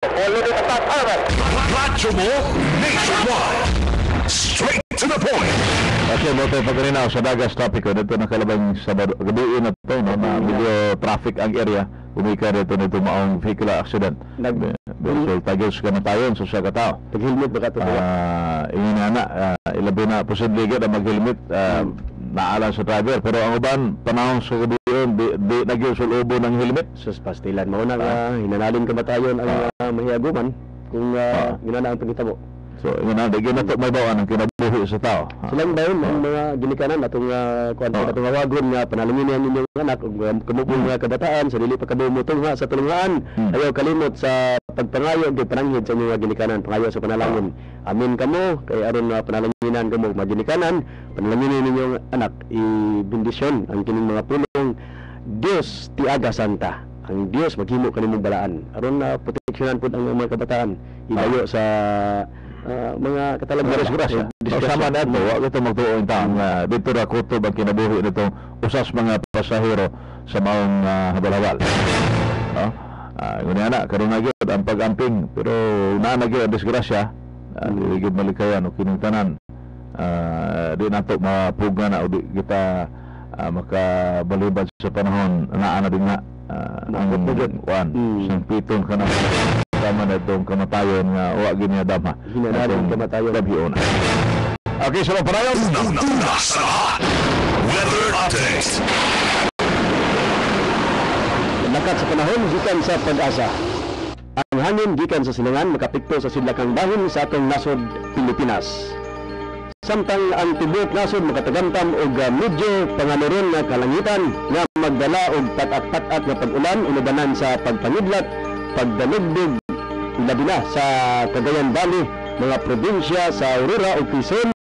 Radyo mo nationwide. Straight to the point. Okay, mo tayo pagkarinaw sa dagas topic ko. Dito nakalabang Sabado. Gabi na ito, no? Na video traffic ang area. Umika dito nito maong vehicular accident. So, tagos ka na tayo sa siya katao. Pag-helmet ba ka ito? Ilabi na posible ka na mag-helmet. Naala sa driver. Pero ang uban, panahon sa gabi yun, di nagyusulobo ng helmet. Sus, pastilan mo na hinanalin kamatayon ang mahiaguman kung ginanaan pagkita mo. So, di na ito may bawaan ang kinabuhi sa tao. Silang ba yun, ang mga ginikanan, atong awagon nga, panalangin ninyong anak, kumupong mga kabataan, sa dili pagkadumutong sa tulungan, ayaw kalimot sa pagpangayo, pananghid sa mga ginikanan, pangayo sa panalangin. Amin kamo, kay aron panalanginan kamo, mga ginikanan, panalangin ninyong anak, i-bendisyon ang kining mga pulong, Diyos tiaga santa. Ang Diyos maghimo kanimong balaan. Aron na proteksyonan po ang mga kabataan, ilayo sa mga katalagyan disgrasya. Sama na ito, wag ito magtuon taong dito na kutob ang kinabuhi nitong usas mga pasahero sa maong habal-habal. Ngunit na, karoon na gyud ang pag-amping, pero nanagyo ang disgrasya, ligid malikayan o kinungtanan. Di nato mapuga na o di kita makabalibad sa panahon na din nga ang buwan, isang pitong ka na sama na itong kamatayon nga huwag ginadama. Hinanalin kamatayon. Labiyon. Okay, sa mga parayon. Una sa lahat. Weather update. Lakat sa panahon, gikan sa pag-asa. Ang hangin gikan sa silangan makapikto sa sidlakang bahon sa atong nasod Pilipinas. Samtang ang tibok nasod makatagamtam og medyo panganuron nga kalangitan nga magdala og patat-patat nga pag-ulan inubanan sa pagpangidlat, pagdalugdog labi na sa Cagayan Valley, mga probinsya sa Aurora ug Quezon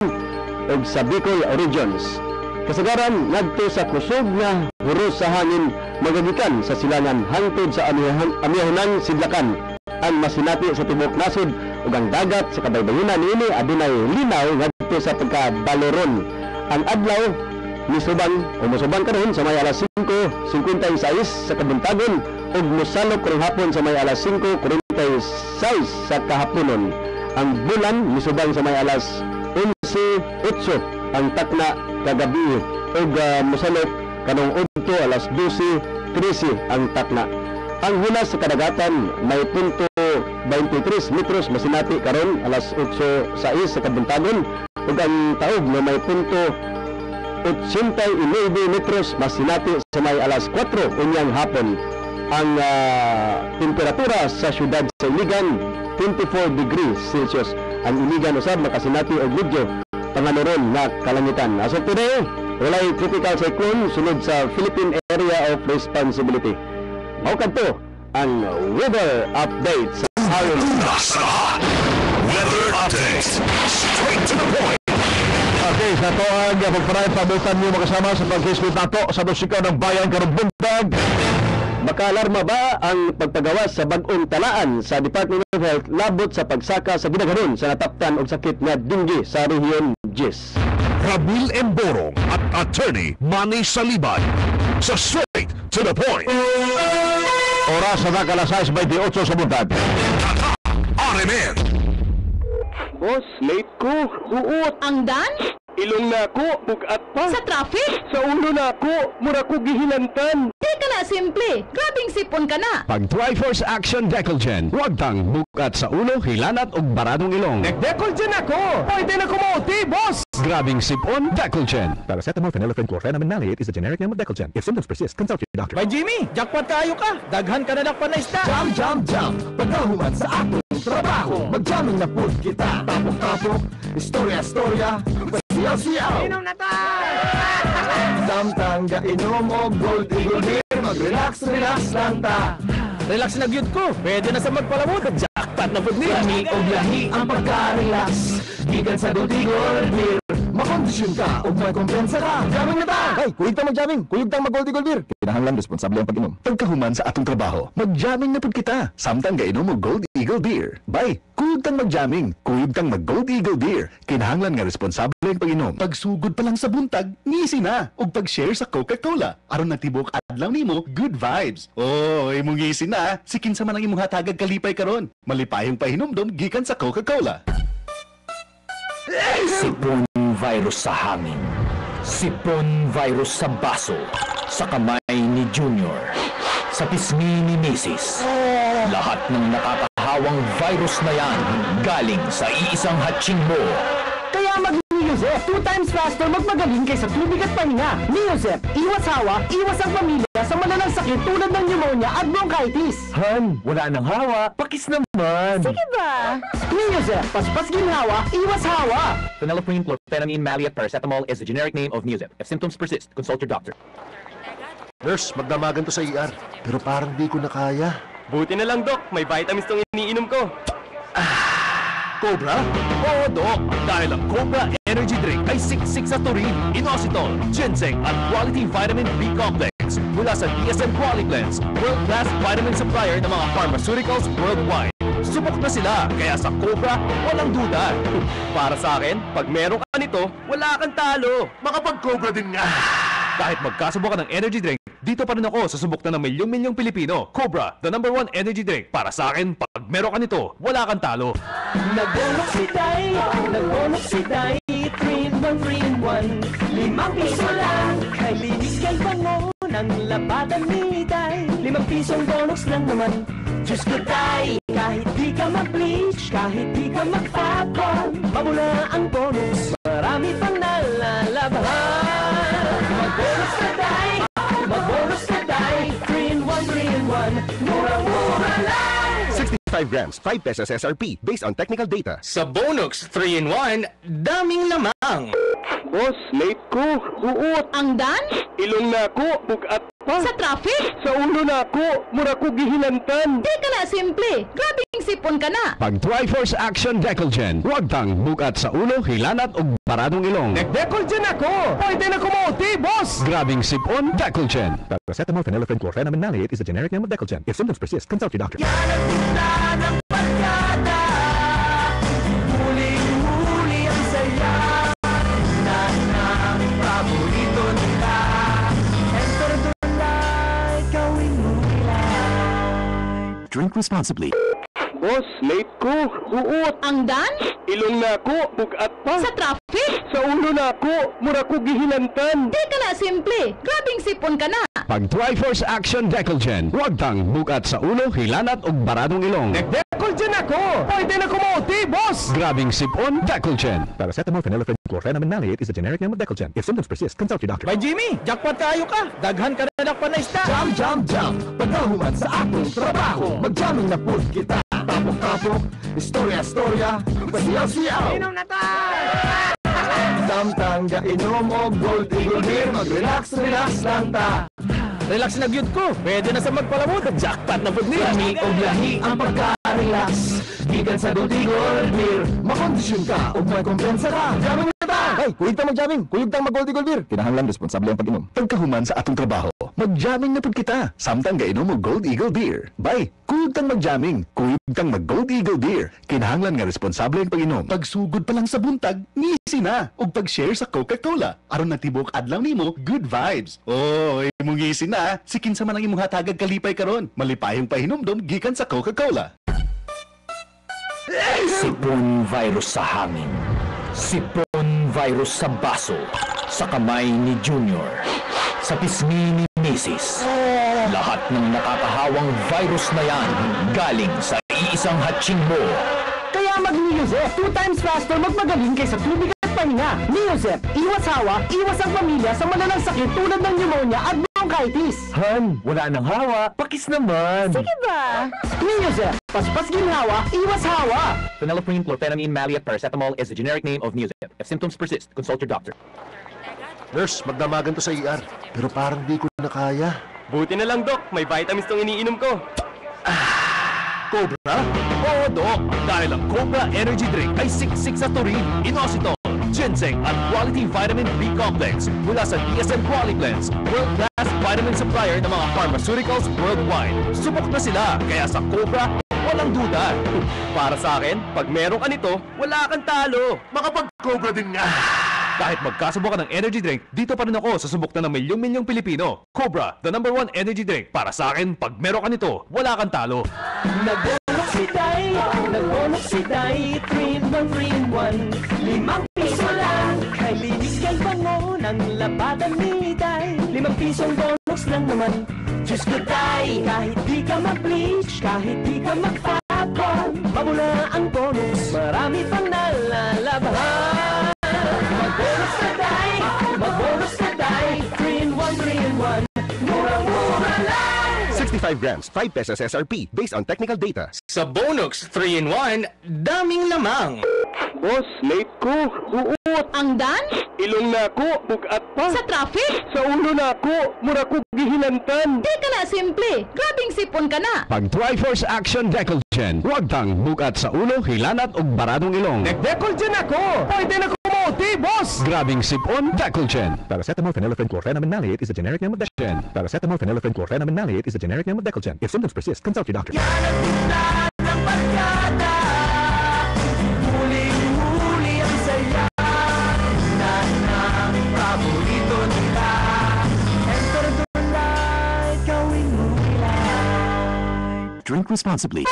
ug sa Bicol regions. Kasagaran ngadto sa kusog nga huros sa hangin magagikan sa silangan hangtod sa amihanan sidlakan. Ang masinati sa tibok nasod ug ang dagat sa kabaybayonan niini adunay linaw ngadto sa pagkabaloron. Ang adlaw misubang o musubang karon sa may alas 5:56 sa kabuntagon ug mosalok karong hapon sa may alas 5:46 sa kahaponon. Ang bulan misubang sa may alas 11:08 ang takna kagabi ug mosalok kanong udto alas 12:13 ang takna. Ang hulas sa kadagatan may punto 23 metros masinati karon alas 8:06 sa kabuntagon ug ang taog na may punto 89 metros masinati sa may alas 4 unyang hapon. Ang temperatura sa syudad sa Iligan 24 degrees Celsius. Ang Iligan usab makasinati og medyo panganuron nga kalangitan. As of today, walay tropical cyclone sulod sa Philippine Area of Responsibility. Mao kadto ang weather update sa Haron. Weather update. Straight to the point. Okay, sa ito ang pagparay pabutan niyo makasama sa pag-kismet nato sa musika ng bayan karong bundag. Makaalarma ba ang pagpagawas sa bag-ong talaan sa Department of Health labot sa pagsaka sa ginaghanon sa nataptan og sakit nga dengue sa rehiyon 10? Ramil Emborong at Attorney Manny Salibay sa Straight to the Point. Oras sa alas 6:28 sa buntag. RMN. Boss, late ko. Uot. Ang dance? Ilong na ako, bugat pa. Sa traffic? Sa ulo na ako, mura ko gihilantan. Di ka na simple. Grabing sipon ka na. Pag Triforce Action Decolgen, huwag tang bukat sa ulo, hilanat o baradong ilong. Nag-Decolgen ako. Pwede na kumuti, boss. Grabing sipon, Decolgen. Paracetamol, phenylephrine, chlorpheniramine maleate is the generic name of Decolgen. If symptoms persist, consult your doctor. By Jimmy, jackpot kayo ka. Daghan ka na dakpan na isda. Jam, jam, jam. Pagkahuman sa atong trabaho. Mag-jamming na po kita. Tapok-tapok. Istorya-storya. Siyaw-siyaw. Inom na tayo. Samtang gainom o gold eagle beer. Mag-relax, relax lang ta. Relax na gyud ko. Pwede na sa magpalamod. Jackpot na po nila. Lami o biyahi ang pagka-relax. Gikan sa gold eagle beer. makondisyon ka o may kumpensa ka. Jamming na ta! Ay, kuyog tang mag-jamming. Kuyog tang mag-gold eagle beer. Kinahanglan responsable ang pag-inom. Pagkahuman sa atong trabaho, mag-jamming na pud kita. Samtang gainom mo Gold Eagle Beer. Bay, kuyog tang mag-jamming, kuyog tang mag-Gold Eagle Beer. Kinahanglan nga responsable ang pag-inom. Pagsugod pa lang sa buntag, ngisi na. Ug pag-share sa Coca-Cola. Aron nagtibok adlaw nimo, good vibes. Oh, imong ngisi na. Sikin sa man ang imong hatagag kalipay karon. Malipayong pahinomdom gikan sa Coca-Cola. Sipon virus sa hangin. Sipon virus sa baso. Sa kamay ni Junior. Sa pisngi ni Mrs. Lahat ng nakakahawang virus na yan galing sa iisang hatching mo. Kaya mag-Neosep, 2 times faster magmagaling kaysa tubig at pahinga. Neosep, iwas hawa, iwas ang pamilya sa malalang sakit tulad ng pneumonia at bronchitis. Han, wala nang hawa. Pakis naman. Sige ba? Neosep, paspas ginhawa, iwas hawa. Phenylephrine, chlorphenamine, maleate, paracetamol is the generic name of Neosep. If symptoms persist, consult your doctor. Nurse, magdamagan to sa ER. Pero parang di ko na kaya. Buti na lang, Doc. May vitamins tong iniinom ko. Cobra? Oo, Doc. Dahil ang Cobra Energy Drink ay siksik sa taurine, inositol, ginseng at quality vitamin B complex mula sa DSM Quality Blends, world-class vitamin supplier ng mga pharmaceuticals worldwide. Subok na sila, kaya sa Cobra, walang duda. Para sa akin, pag meron ka nito, wala kang talo. Makapag-Cobra din nga. Kahit magkasubok ka ng energy drink, dito pa rin ako sa subok na ng milyong-milyong Pilipino. Cobra, the #1 energy drink. Para sa akin, pag meron ka nito, wala kang talo. Nagbonok si Day, 3-in-1, 5 piso lang. Kay linis kay bango ng labatan ni Day. 5 pisong bonus lang naman. Diyos ko Day, kahit di ka mag-bleach, kahit di ka mag-fapon, mabula ang bonus, marami pang nalalabahan. Mag-bonus ka Day, mag-bonus ka Day. 3-in-1, mura-mura lang. 65 grams, 5 pesos SRP, based on technical data. Sa Bonux 3-in-1, daming lamang. Boss, late ko. Suot. Ang dan? Ilong na ako, bugat pa. Sa traffic? Sa ulo na ako, mura ko gihilantan. Di ka na simple. Grabing sipon ka na. Pag Triforce Action Decolgen, huwag tang bukat sa ulo, hilanat o paradong ilong. Nag-Decolgen ako! Pwede na kumuti, boss! Grabing sipon, Decolgen. Paracetamol, phenylephrine, chlorphenamine, maleate is the generic name of Decolgen. If symptoms persist, consult your doctor. Huling-huli ang saya na paborito nila. Enter the light, gawin mo nila. Drink responsibly. Boss, late ko. Suot. Ang dan? Ilong na ako, bugat pa. Sa traffic? Sa ulo na ako, mura ko gihilantan. Di ka na simple. Grabing sipon ka na. Pag Triforce Action Decolgen, huwag tang bukat sa ulo, hilanat o paradong ilong. Nag-Decolgen ako! Pwede na kumuti, boss! Grabing sipon, Decolgen. Paracetamol, phenylephrine, chlorphenamine, maleate is the generic name of Decolgen. If symptoms persist, consult your doctor. Bay Jimmy, jackpot kayo ka! Daghan ka na dakpan na isda! Jam, jam, jam. Pagkahuman sa atong trabaho, mag-jamming na po kita. Tapok-tapok, istorya-storya, pasiyaw-siyaw. Inom na tayo! Samtang gainom o Gold Eagle Beer, mag-relax-relax lang ta. Relax na gyud ko. Pwede na sa magpalamod. Jackpot na po niya. Lami o lahi ang pagka-relax. Gikan sa Gold Eagle Beer, makondisyon ka o may kumpensa ka. Jamming na ta! Ay, kuyog tang mag-jamming. Kuyog tang mag-gold eagle beer. Kinahanglan responsable ang pag-inom. Pagkahuman sa atong trabaho, mag-jamming na pud kita. Samtang gainom mo Gold Eagle Beer. Bay, kuyog tang mag-jamming, kuyog tang mag-Gold Eagle Beer. Kinahanglan nga responsable ang pag-inom. Pagsugod pa lang sa buntag, ngisi na. Ug pag-share sa Coca-Cola. Aron nagtibok adlaw nimo, good vibes. Oh, imong ngisi na. Sikin sa man ang imong hatagag kalipay karon. Malipayong pahinomdom gikan sa Coca-Cola. Sipon virus sa hangin. Sipon virus sa baso. Sa kamay ni Junior. Sa pisngi ni Mrs. Lahat ng nakakahawang virus na yan galing sa iisang hatching mo. Kaya mag-Neosep, 2 times faster magmagaling kaysa tubig at pahinga. Neosep, iwas hawa, iwas ang pamilya sa malalang sakit tulad ng pneumonia at bronchitis. Han, wala nang hawa. Pakis naman. Sige ba? Neosep, paspas ginhawa, iwas hawa. Phenylephrine, chlorphenamine, maleate, paracetamol is the generic name of Neosep. If symptoms persist, consult your doctor. Nurse, magdamagan to sa ER. Pero parang di ko na kaya. Buti na lang, Doc. May vitamins tong iniinom ko. Cobra? Oo, Doc. Dahil ang Cobra Energy Drink ay siksik sa taurine, inositol, ginseng at quality vitamin B complex mula sa DSM Quality Blends, world-class vitamin supplier ng mga pharmaceuticals worldwide. Subok na sila, kaya sa Cobra, walang duda. Para sa akin, pag meron ka nito, wala kang talo. Makapag-Cobra din nga. Kahit magkasubok ka ng energy drink, dito pa rin ako sa subok na ng milyong-milyong Pilipino. Cobra, the #1 energy drink. Para sa akin, pag meron ka nito, wala kang talo. Nag-bonok si Day, 3-in-1, 3-in-1. 5 piso lang, kay linis kay bango ng labatan ni Day. 5 pisong bonus lang naman. Diyos ko Day, kahit di ka mag-bleach, kahit di ka mag-fapon, mabula ang bonus, marami pang nalalabahan. Mag-bonus ka Day, mag-bonus ka Day, 3-in-1, 3-in-1. Mura-mura lang! 65 grams, 5 pesos SRP, based on technical data. Sa Bonux 3-in-1, daming lamang. Boss, late ko. Uot. Ang dan? Ilong na ako, bugat pa. Sa traffic? Sa ulo na ako, mura ko gihilantan. Di ka na simple. Grabing sipon ka na. Pag Triforce Action Decolgen, huwag tang bukat sa ulo, hilanat o baradong ilong. Nag-Decolgen ako! Pwede na kumuti, boss! Grabing sipon, Decolgen. Paracetamol, phenylephrine, chlorpheniramine maleate is the generic name of Decolgen. Paracetamol, phenylephrine, chlorpheniramine maleate is the generic name of Decolgen. If symptoms persist, consult your doctor. Yan ang tunda ng barkada, huling-huli ang saya, na paborito nila. Enter the light, gawin mo nila. Drink responsibly.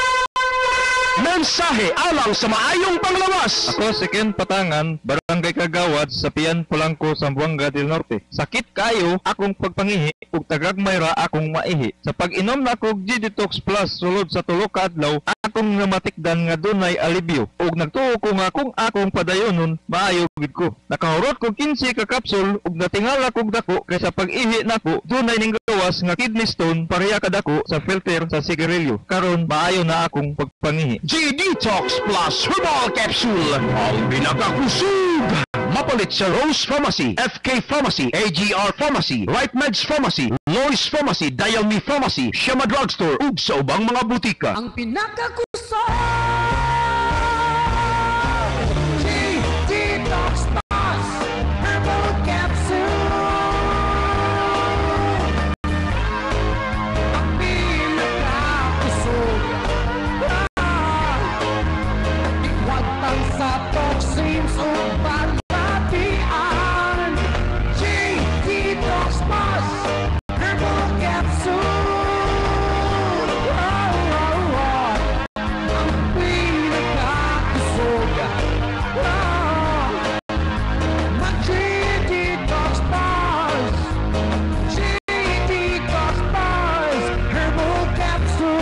Mensahe alang sa maayong panglawas. Ako si Ken Patangan, Barangay Kagawad, sa Pian Polanco, Zamboanga del Norte. Sakit kayo akong pagpangihi ug tagagmayra akong maihi. Sa pag-inom na kog G-Detox Plus sulod sa tulo ka adlaw, akong namatikdan nga dunay alibyo ug nagtuo ko nga kung akong padayonon maayo gid ko. Nakahurot kog 15 ka kapsul ug natingala kog dako kay sa pag-ihi nako dunay ning gawas nga kidney stone pareha kadako sa filter sa sigarilyo. Karon maayo na akong pagpangihi. G-Detox Plus Herbal Capsule, ang pinakakusog. Mapalit sa Rose Pharmacy, FK Pharmacy, AGR Pharmacy, Right Meds Pharmacy, Lois Pharmacy, Dialme Pharmacy, Shema Drugstore, ug sa ubang mga butika. Ang pinakakuso G-Detox Plus Herbal Capsule. Ang pinakakuso, iwagtang sa toxins o palatian. G-Detox Plus Herbal Capsule. Ang pinakakusog, mag-G-Detox Plus. G-Detox Plus Herbal Capsule.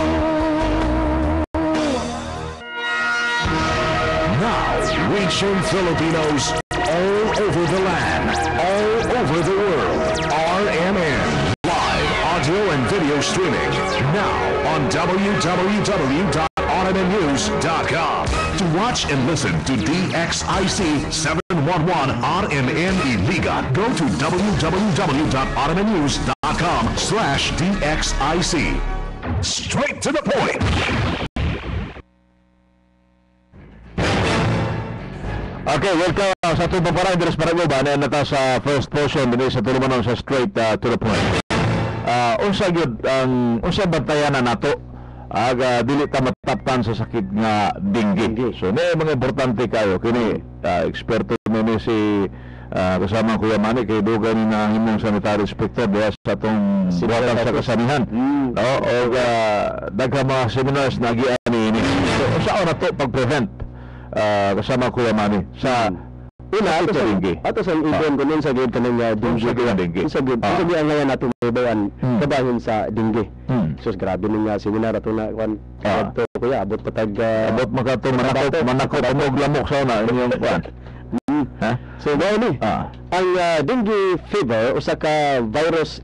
Now, reaching Filipinos all over the land, all over the world. RMN. Live audio and video streaming. Now on www.rmnnews.com. To watch and listen to DXIC 711 RMN Iliga, go to www.rmnnews.com/DXIC. Straight to the point. Okay, welcome sa itong pamparay Dres Paragoba na nata sa first portion din sa tulumanon sa straight to the point. Unsa gyud ang unsa bantayanan nato aga dili ta mataptan sa sakit nga dengue. So may mga importante kayo kini eksperto ni si kasama Kuya Manny kay dugay ni na himong sanitary inspector diha sa atong buwatan sa kasanihan. O daghang mga seminars na giani ini. So unsa na to pag-prevent kasama Kuya Manny sa una ato sa dengue. Ato sa ibon ko nun sa gid kanang dengue. Sa gid ang ngayon nato mabayan kabahin sa dengue. So grabe nga seminar ato na kwan ato kuya abot patag abot makato manakot og lamok sa una inyong kwan. Ha? So gani ang dengue fever usa ka virus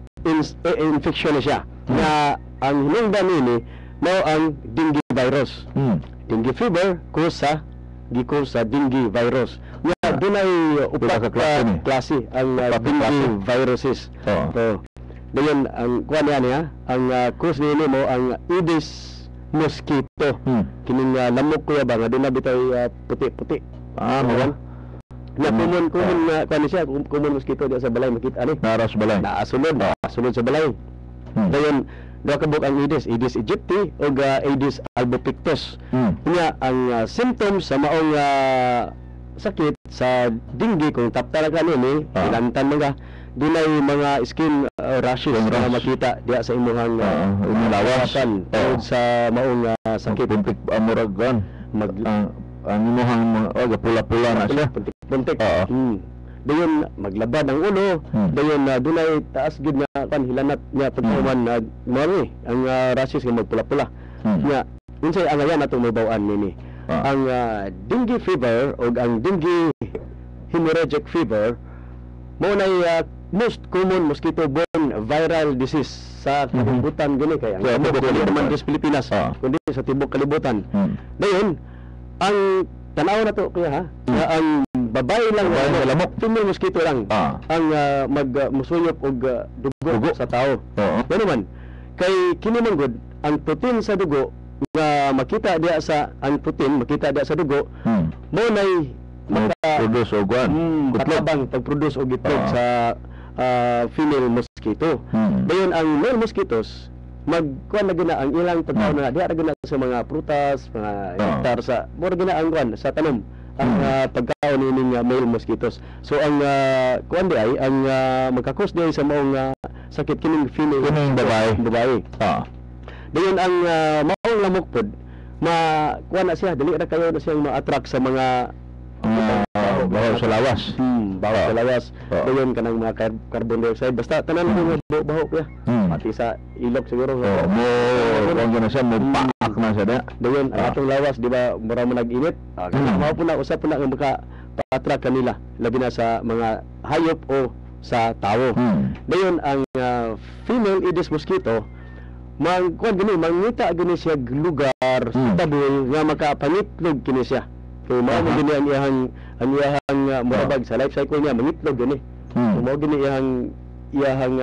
infection siya na ang hinungdan nini mao ang dengue virus. Dengue fever kusa gikusa dengue virus. Ya dunay upat ka klase ang dengue viruses. Dayon ang kuan niya ang cause nini mo ang Aedes mosquito. Kining lamok kuya ba nga dunay bitay puti-puti. Mo. Nga common nga kuan siya, common mosquito diya sa balay makita ani. Naras balay. Sunod sa balay. Dayon duha ka buk ang Aedes aegypti ug Aedes albopictus. Nya ang symptoms sa maong sakit sa dengue kung taptara ka nini, ilantan mga dunay mga skin rashes na makita diya sa imong lawasan tungod sa maong sakit. Puntik amuragan. Ang imong pula-pula na siya. Puntik. Dayon maglabad ang ulo, dayon dunay taas gid nga kan hilanat nya pagkaman mari ang rashes nga magpula-pula. Nya unsay ang ayan atong mabaw-an nini. Ang dengue fever o ang dengue hemorrhagic fever mo na most common mosquito-borne viral disease sa kalibutan gani kay ang tibok kalibutan sa Pilipinas kundi sa tibok kalibutan. Dayon ang tanaw na to kuya ha, ang babae lang lamok, female mosquito lang ang magmusuyop og dugo sa tao. Ano man kay kini man gud ang protein sa dugo nga makita diya sa sa dugo mo nay produce og katabang pag-produce og itlog sa female mosquito. Dayon ang male mosquitoes magkuan na gina ang ilang pagkaon na diya ra gina sa mga prutas, mga nektar sa mura gina ang kuan sa tanom ang pagkaon nining male mosquitoes. So ang kuan di ay ang magkakos di sa maong sakit kining female babae. Dayon ang maong lamok pod kuan na siya dili ra kayo na siyang ma-attract sa mga bahaw sa lawas. Bahaw sa lawas. Dayon kanang mga carbon dioxide basta tanan mo bahaw kuya. Pati sa ilok siguro. Kung gina siya mo paak na siya. Dayon ang atong lawas di ba mura mo nag-init. Mao po na usap po na nga maka pa-attract kanila labi na sa mga hayop o sa tao. Dayon ang female Aedes mosquito kuan gani mangita gani siya lugar suitable nga makapangitlog kini siya. Kay mao gani ang iyahang moabag sa life cycle niya mangitlog gani. Mao gani iyahang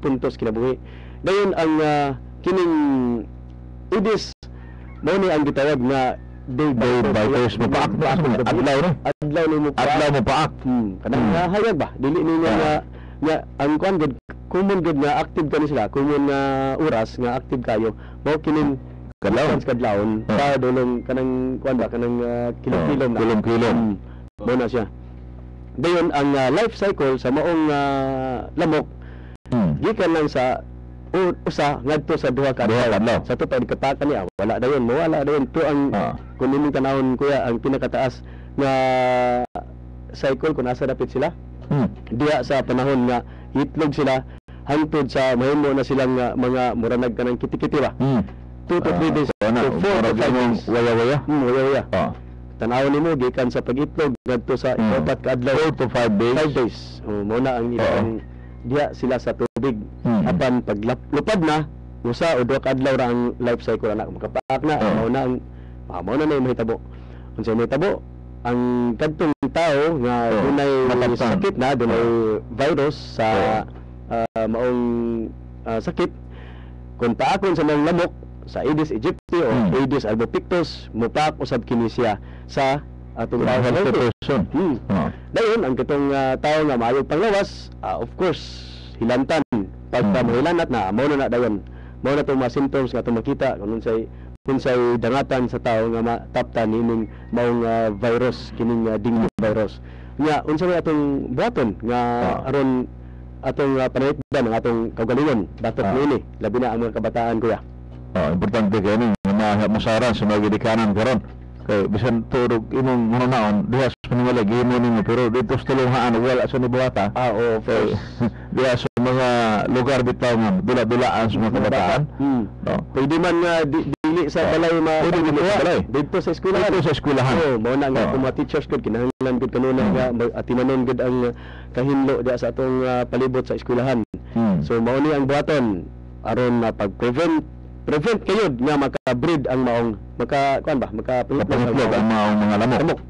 puntos kinabuhi. Dayon ang kining Aedes mao ni ang gitawag nga day biters mo paak adlaw mo paak. Kanang hayag ba dili niya nga ang kuan gud common gud nga active kani sila common nga oras nga active kayo mao kining kadlawon sa dolong kanang kuan ba kanang kilom mo na siya. Dayon ang life cycle sa maong lamok gikan lang sa usa ngadto sa duha ka adlaw. Sa tupad kataka niya wala dayon to ang kun nimong tanawon kuya ang pinakataas nga cycle kung asa dapit sila diya sa panahon nga itlog sila hangtod sa mahimo na silang mga muranag kanang kitikiti ba 2 to 3 days to 4 to 5 days waya tanawon nimo gikan sa pag-itlog ngadto sa 4 ka adlaw 4 to 5 days mo na ang ilang diya sila sa tubig apan paglupad na usa o 2 ka adlaw ra ang life cycle anak makapaak na mao na mahitabo unsa mahitabo ang kadtong tao nga dunay sakit na dunay virus sa maong sakit kung paakon sa mga lamok sa Aedes aegypti o Aedes albopictus mupaak usab kini siya sa atong person. Dayon ang katong tao nga maayo panglawas of course hilantan pagka mahilanat na mao na dayon mao na tong mga symptoms nga atong makita kung unsay dangatan sa tao nga mataptan nining maong virus kining dengue virus. Nya unsa may atong buhaton nga aron atong panaytdan ang atong kaugalingon dapat niini labi na ang mga kabataan kuya. Importante kay ni nga masaran sa mga gidikanan karon. Kay bisan turog imong munaon diha sa panimala gihimo nimo pero dito sa tulungan wala sa nibuhata. Diha sa mga lugar bitaw nga dula-dulaan sa mga kabataan. Pwede man nga dili sa balay dito sa eskwelahan. Mao na nga mga teachers gud kinahanglan gud kanuna nga atinanon gud ang kahinlo diha sa atong palibot sa eskwelahan. So mao ni ang buhaton aron pag-prevent kayo nga maka-breed ang maong maka-pangitlog ang maong mga lamok.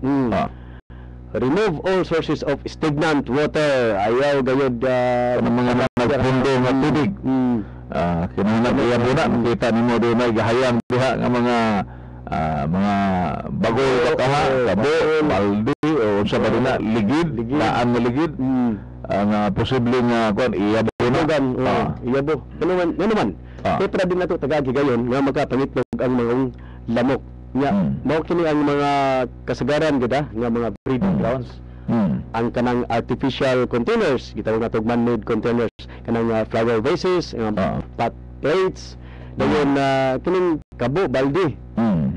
Remove all sources of stagnant water. Ayaw gayud mga nagpundo nga tubig. Kinahanglan iya muna makita nimo dunay gahayang diha nga mga bagol kataha, kabo, baldi o unsa ba din na ligid, daan nga ligid. Ang posible nga kuan iyabo na. Iyabo. Ano man. Kaya para din nato tagagi gayon nga makapangitlog ang mga lamok. Nya mao kini ang mga kasagaran gid nga mga breeding grounds. Ang kanang artificial containers, gitawag natong man-made containers, kanang flower vases, pot plates, dayon kining kabo, balde.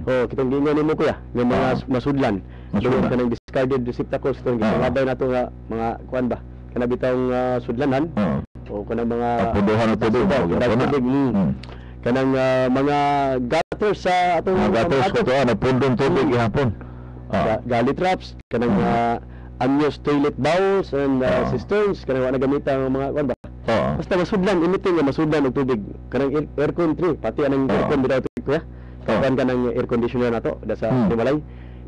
Kitong gingan nimo kuya, nga mga masudlan. Dayon kanang discarded receptacles itong ginagabay nato nga mga kuan ba? Kana bitawng sudlanan. O kanang mga puduhan na tubig. Kanang mga gutters sa atong mga gutters ko to, napundong tubig ihapon. Galley traps, kanang unused toilet bowls and cisterns, kanang wala gamitan ang mga kuan ba? Basta masudlan, imiting nga masudlan og tubig. Kanang aircon tree, pati anang aircon bitaw tubig kuya. Kapan kanang air conditioner nato da sa Himalay.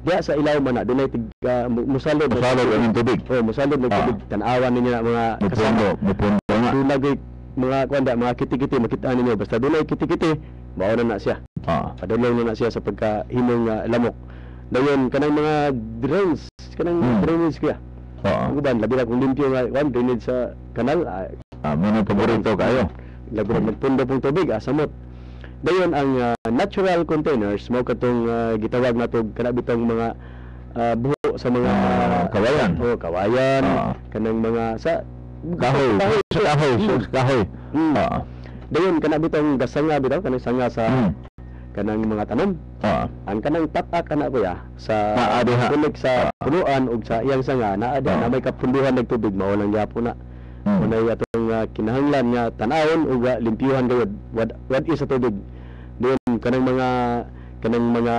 Diya sa ilaw man na dunay musalod ang tubig. Musalod ng tubig. Tan-awan ninyo na mga kasama. Mupundo nga. Dunay mga kuanda, mga kiti-kiti makitaan ninyo. Basta dunay kiti-kiti, mao na siya. Padulong na siya sa pagkahimong lamok. Dayon kanang mga drains, kanang drainage kuya. Ang uban labi na kung limpyo nga drainage sa kanal. Mga paborito kayo. Labi na magpundo pong tubig, samot. Dayon ang natural containers mao katong gitawag nato kana bitong mga buho sa mga kawayan. Kawayan, kanang mga sa kahoy. Dayon kana bitong gasanga bitaw kanang sanga sa kanang mga tanom. Ang kanang tatak kana kuya sa tulig sa punuan ug sa iyang sanga naa na may kapunduhan ng tubig mao lang gyapon na. Unay atong kinahanglan nga tan-awon ug limpyuhan gayud what is sa tubig. Doon kanang mga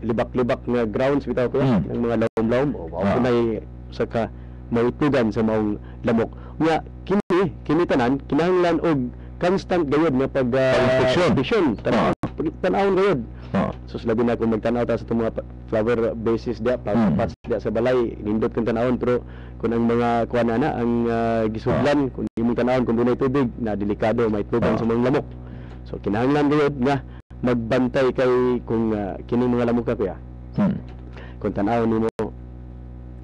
libak-libak nga grounds bitaw ko ng mga lawom-lawom o unay sa ka maitugan sa maong lamok. Nga kini tanan kinahanglan og constant gayud nga pag-protection. Tan-awon gayud. So labi na kung magtan-aw ta sa itong mga flower bases dia, flower pots dia sa balay, nindot kung tan-awon pero kung ang mga kuan na ang gisudlan kung imong tan-awon kung dunay tubig na delikado maitugan sa mga lamok. So kinahanglan gayud nga magbantay kay kung kining mga lamok ka kuya. Kung tan-aw nimo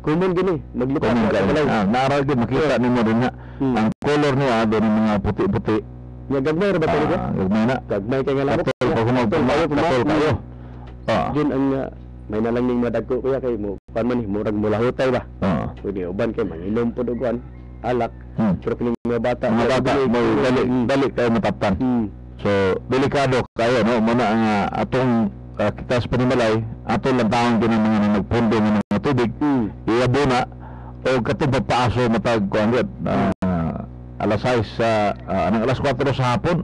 common gini maglipat sa balay. Naara gyud makita nimo din na ang color niya doon mga puti-puti. Nga gagmay ra ba talaga? Gagmay na. Gagmay kay nga lamok. Katol kayo. Yun ang may nalang ning madagko kuya kay mo pan man murag mulahutay ba. Pwede uban kay manginom pod og alak. Pero kining mga bata dali kayo mataptan. So delikado kayo no muna ang atong kita sa panimalay ato lang taon din ang mga nagpundo ng mga tubig. Iyabo na o katong pagpaaso matag kuan alas 6 anang alas 4 sa hapon.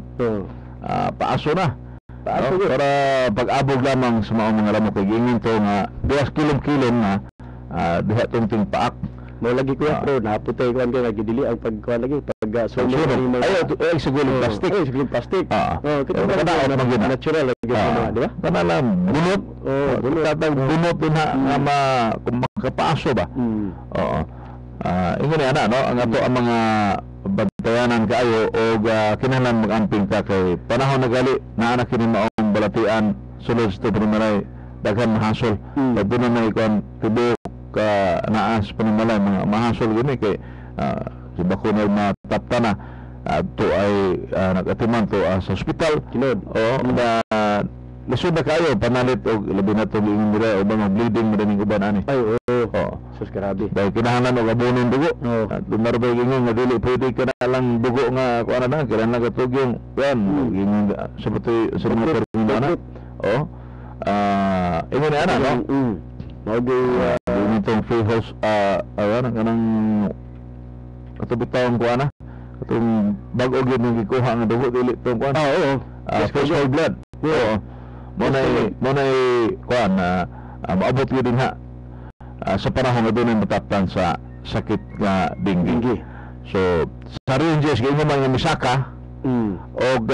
Paaso na. Para pag-abog lamang sa mga lamok kay gingin to nga 2 kilom-kilom na diha tong paak. Mo lagi kuya pero naputay kuan kay nagdili ang pagkuan lagi pag sumo ay siguro plastic. Siguro plastic. Kita na natural lagi di ba? Kana lang bunot. Bunot na nga kung makapaaso ba. Ingon ana no ang ato ang mga bantayanan kaayo o kinahanglan mag-amping ka kay panahon na gali na anak kini maong balatian sulod sa primaray daghan mahasol. Pag na may kuan tibok ka naas panimalay mga mahasol gini kay si bakuna matapta na to ay nagatiman to sa ospital kinod lisod na kayo panalit og labi na to giingin nila o mga bleeding madaling uban ani. Ay sus grabe. Dahil kinahanglan og abonon dugo. Dumar ba giingin nga dili pwede ka na lang dugo nga kuan na kinahanglan katug yung yan giingin sa mga termino na. Ingon na ana no. Mao itong free house ayan kanang katubitaw ko ana katong bag-o gyud ning gikuha nga dugo dili tong kuan special blood mo nay kuan maabot gyud din ha sa panahon nga dunay mataptan sa sakit nga dengue. So sa ranges kay mo mga misaka og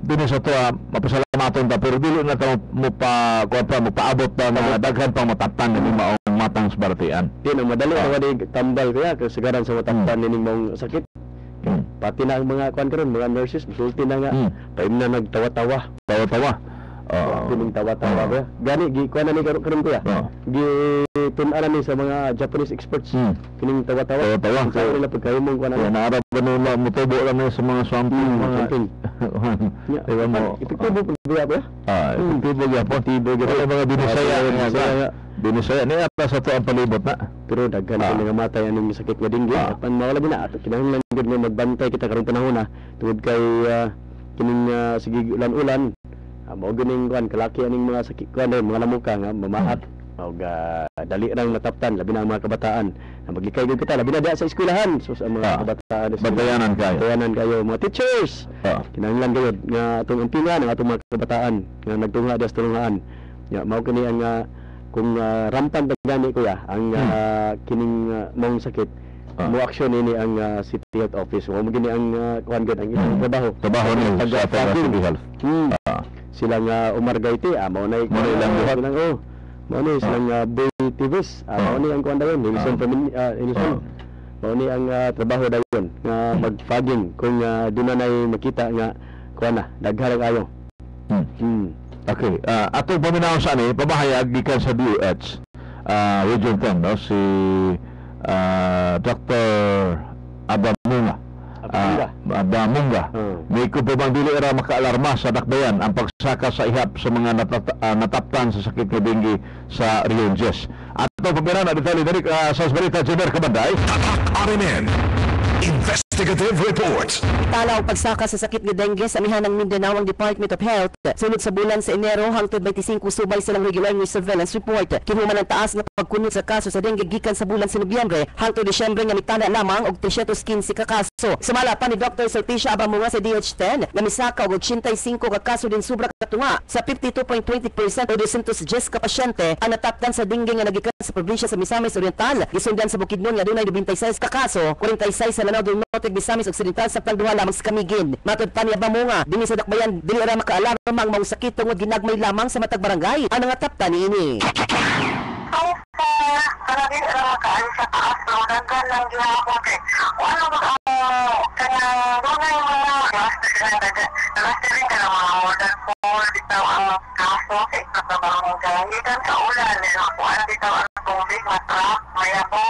dinhi sa to mapasalamat ta pero dili na ta mo pa kuan pa mo paabot pa mga daghan pang mataptan ni maong matang sa baratian. Di na madali wala tambal kaya kasagaran sa mataptan ning maong sakit. Pati na ang mga kuan karon mga nurses musulti na nga paim na nagtawa-tawa. Kining tawa-tawa ba? Gani gi kuan na ni karon kuya. Gi tun-anan ni sa mga Japanese experts. Kining tawa-tawa. Tawa-tawa. Sa nila pagkahimong kuan na. Naarap ba nila mutubo lang sa mga swamping mga Something. Diba mo? Epektibo po ba? Epektibo gyapon, tibo gyapon mga Binisaya. Binisaya ni ata sa to ang palibot na. Pero daghan sa mga matay aning sakit nga dengue. Apan mawala na ato kinahanglan gid nga magbantay kita karong panahon na tungod kay kining sige ulan-ulan. Mao ganing kuan kalaki aning mga sakit kuan mga lamuka nga mamahat. Mao dali rang mataptan labi na ang mga kabataan. Maglikay gid kita labi na diha sa eskwelahan. So sa mga kabataan bantayanan kayo mga teachers. Kinahanglan gayud nga atong impingan ang atong mga kabataan nga nagtunga diha sa tulungan. Ya mao kini ang kung rampant gani kuya ang kining mong sakit mo aksyon ini ang City Health Office mo gini ang kuan gud ang ilang trabaho ni sa City Health sila nga umargayti mao na ilang buhat lang mao ni silang BTVs mao ni ang kuan dayon Wilson mao ni ang trabaho dayon nga mag-fogging kung dunay makita nga kuan na daghan ayo. Okay, atong paminaw sa ani pabahayag gikan sa DOH Region 10 no si Dr. Abamunga. May kupabang dili ra makaalarma sa dakbayan ang pagsaka sa ihap sa mga nataptan sa sakit nga dengue sa Region 10. Atong paminaw na detalye diri sa Balita Jemer Kabanday. RMN Investigative Report. Tala ang pagsaka sa sakit nga dengue sa amihan ng Mindanao ang Department of Health sunod sa bulan sa Enero hangtod 25 subay silang regular news surveillance report. Kinuman ang taas na pagkunot sa kaso sa dengue gikan sa bulan sa Nobyembre hangtod Disyembre nga mitana lamang og 315 ka kaso. Sumala pa ni Dr. Sulpicia Abamunga sa DH10 na misaka og 85 ka kaso din sobra katunga sa 52.20% o 210 ka pasyente ang nataptan sa dengue nga nagikan sa probinsya sa Misamis Oriental. Gisundan sa Bukidnon nga dunay 26 ka kaso, 46 sa Lanao del Norte, Misamis Occidental sa duha lamang sa Camiguin. Matod pa ni Abamunga dinhi sa dakbayan dili ra makaalarma ang mga sakit tungod ginagmay lamang sa matag barangay ang nangataptan niini. Karami ra makaan sa taas no daghan lang gihapon kay ano ba kanang dunay mga last rin ka na mga modern pool bitaw ang kaso sa ikatabaho gikan sa ulan kuan bitaw ang tubig matrap mayabo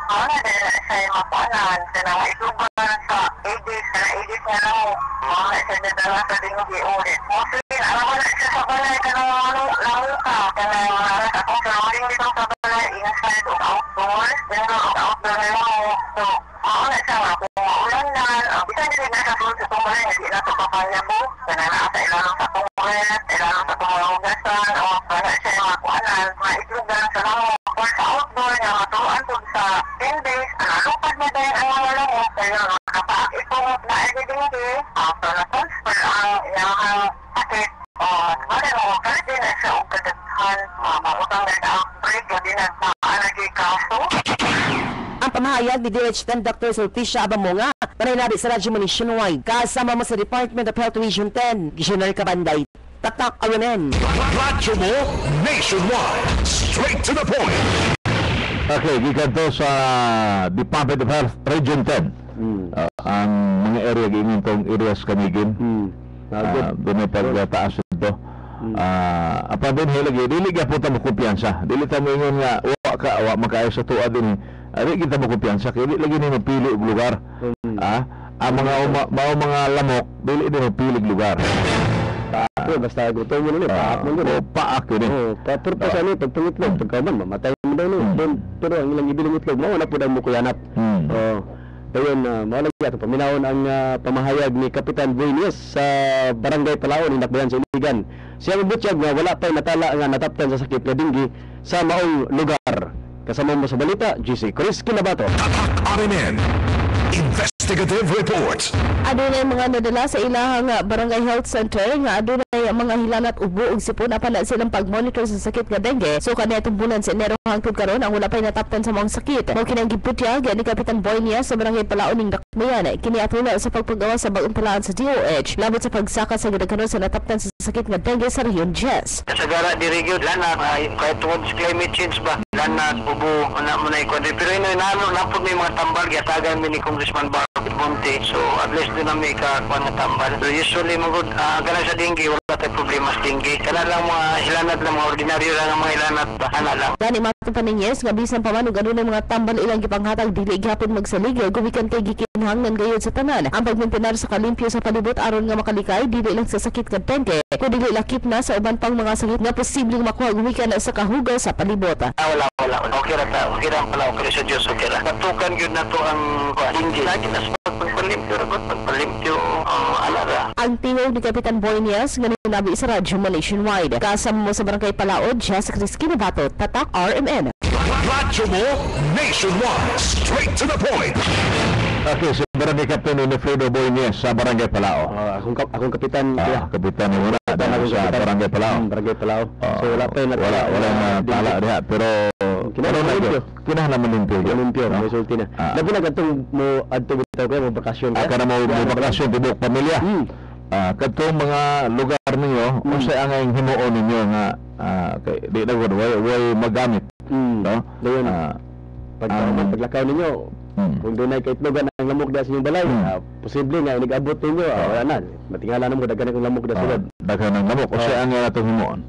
ana dahil sa mapuanan sa mga ituban sa Aegis nga lang mga sa dadala sa dingi ulit mostly alam mo na siya sa balay kanang lamuka kanang mga akong surrounding dito sa balay inside o outdoor then outdoor na lang so na siya kung maulan na bisan din na sa itong balay hindi na ito papayabo kanang nasa ilalong sa tungret ilalong sa tunglahugasan o para siya mapuanan maitlugan sa lamok or sa outdoor na maturuan po sa 10 days nalupad na dahil ang mga lamok kaya nakapaak itong na-evidente after na-transfer ang iyang sakit o wala mo kahit din na siya o kadaghan mautang na na-outbreak o din na naging-kaso. Ang pamahayag ni DH10 Dr. Sulpicia Abamunga panaynabi sa Radyo Nationwide kasama mo sa Department of Health Region 10 Gishinary Kabanday Tatak RMN. Radyo mo nationwide, straight to the point. Okay, gikan to sa Department of Health Region 10. Ang mga area giingin tong areas Camiguin. Doon ay pagtaas ito. Apa din hilagi, dili gyapon ta mo kumpiyansa. Dili ta mo ingon nga wa makaayo sa tuwa din. Ari kita mo kumpiyansa kay dili lagi ni mapili og lugar. Ang mga lamok dili ni mapili og lugar. Basta gutom mo ni paak mo gud. Paak ni. Pero pa sa ni pagtungitlog pagkaman mamatay mo daw ni. Pero ang ilang ibilong itlog mao na pud ang mukuyanap. Ayun, malagi ato paminawon ang pamahayag ni Kapitan Buenos sa Barangay Palaon, Dakbayan sa Iligan. Siya mabutyag nga wala pa'y natala nga nataptan sa sakit nga dengue sa maong lugar. Kasama mo sa balita, GC Chris Kinabato. RMN Investigative Report. Adunay mga nadala sa ilahang Barangay Health Center nga adunay mga hilanat ubo ug sipon apan na silang pagmonitor sa sakit nga dengue. So kaniadtong bulan sa Enero hangtod karon ang wala pay nataptan sa mga sakit. Mao kinang giputyag ni Kapitan Boynia sa Barangay Palaon ning Dakbayan. Kini atula sa pagpagawa sa bagong talaan sa DOH labot sa pagsaka sa gidaghanon sa nataptan sa sakit nga dengue sa Region 10. Kasagara diri gyud lana kahit tungod sa climate change ba lana ubo ana mo na ikon pero ino nalo napod may mga tambal gyatagan mi ni Congressman Barco bunti. So at least doon na may kakuan na tambal. So usually magud ganang sa dengue wala tay problema sa dengue. Kana lang mga hilanat lang mga ordinaryo lang ang mga hilanat ana lang. Gani matong paninyes nga bisan pa man og adunay mga tambal ilang gipanghatag dili gyapon magsaligay gumikan kay gikinahanglan gayud sa tanan. Ang pagmintinar sa kalimpyo sa palibot aron nga makalikay dili lang sa sakit kad dengue kundi dili lakip na sa uban pang mga sakit nga posibleng makuha gumikan sa kahugal sa palibot. Wala. Okay ra ta. Okay ra pala okay sa Dios okay ra. Patukan gyud nato ang dengue. Lagi na sa pagpalimpyo ra pagpalimpyo ana ra. Ang tingog ni Kapitan Boynias nga nabi sa radyo mo nationwide. Kasama mo sa Barangay Palaod, Jess Chris Kinabato, Tatak RMN. Radyo mo nationwide. Straight to the point. Okay, si Barangay Captain Unifredo Boynias sa Barangay Palao. Akong kapitan. Kapitan ni muna sa Barangay Palao. Barangay Palao. So wala pa na wala na tala diha pero kinahanglan malimpyo. Limpyo, resulti na. Labi na kadtong mo adto bitaw kayo mo bakasyon ka. Kana mo bakasyon tibok pamilya. Kadtong mga lugar ninyo, unsay ang himuon ninyo nga kay di na way magamit. No? Dayon paglakaw ninyo. Kung doon ay kaitlogan ang lamok da sa inyong balay, posible nga nag-abot ninyo, wala na. Matingala na mo, daghan akong lamok da sulod. Daghan ng lamok, o siya ang natong himuon?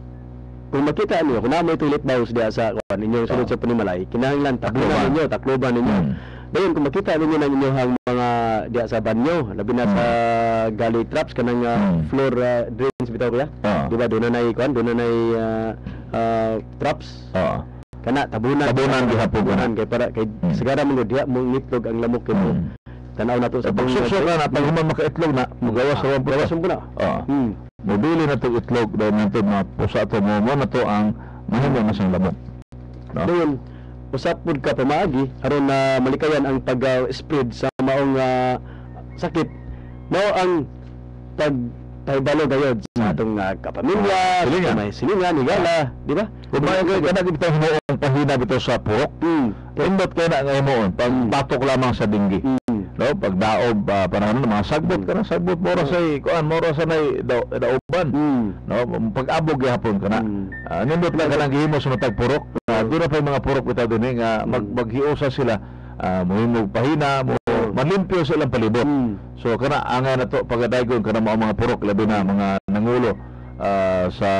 Kung makita niyo, kung na may toilet bows diya sa inyong sulod sa Panimalay, kinahanglan, takloban ninyo. Dayon, kung makita ninyo na inyong mga diya sa banyo, labi na sa galley traps, kanang floor drains bitaw kaya. Diba, doon na traps. Kana tabunan gihapon kay para kay sigara mo diha mo ngitlog ang lamok kay mo tanaw nato sa pagsusok na pag human makaitlog na magawas sa na mobili na to itlog daw nato mapusa to mo na to ang mahimo na sang lamok dayon usap pud ka pamaagi aron na malikayan ang pag-spread sa maong sakit mao ang pagbalo gayod sa atong kapamilya, may silingan, higala, di ba? Kung mga kada kita himuon pahina bito sa purok, pindot kayo na nga himuon, pag batok lamang sa dinggi. No? Pag daob, parang mga sagbot ka na, sagbot, mora sa daoban. No? Pag abog gihapon ka na. Nindot lang ka lang gihimo sa matag purok. Doon na pa yung mga purok bitaw din, nga maghiusa sila, muhimog pahina, malimpyo sa ilang palibot. So kana angay na to pagadaygon kana mga purok labi na mga nangulo sa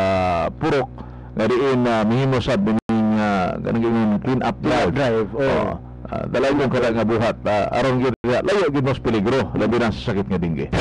purok nga diin mihimo sad bining ganang clean up drive. Dalay mo kada nga buhat aron gyud layo gyud mas peligro labi na sa sakit nga dengue.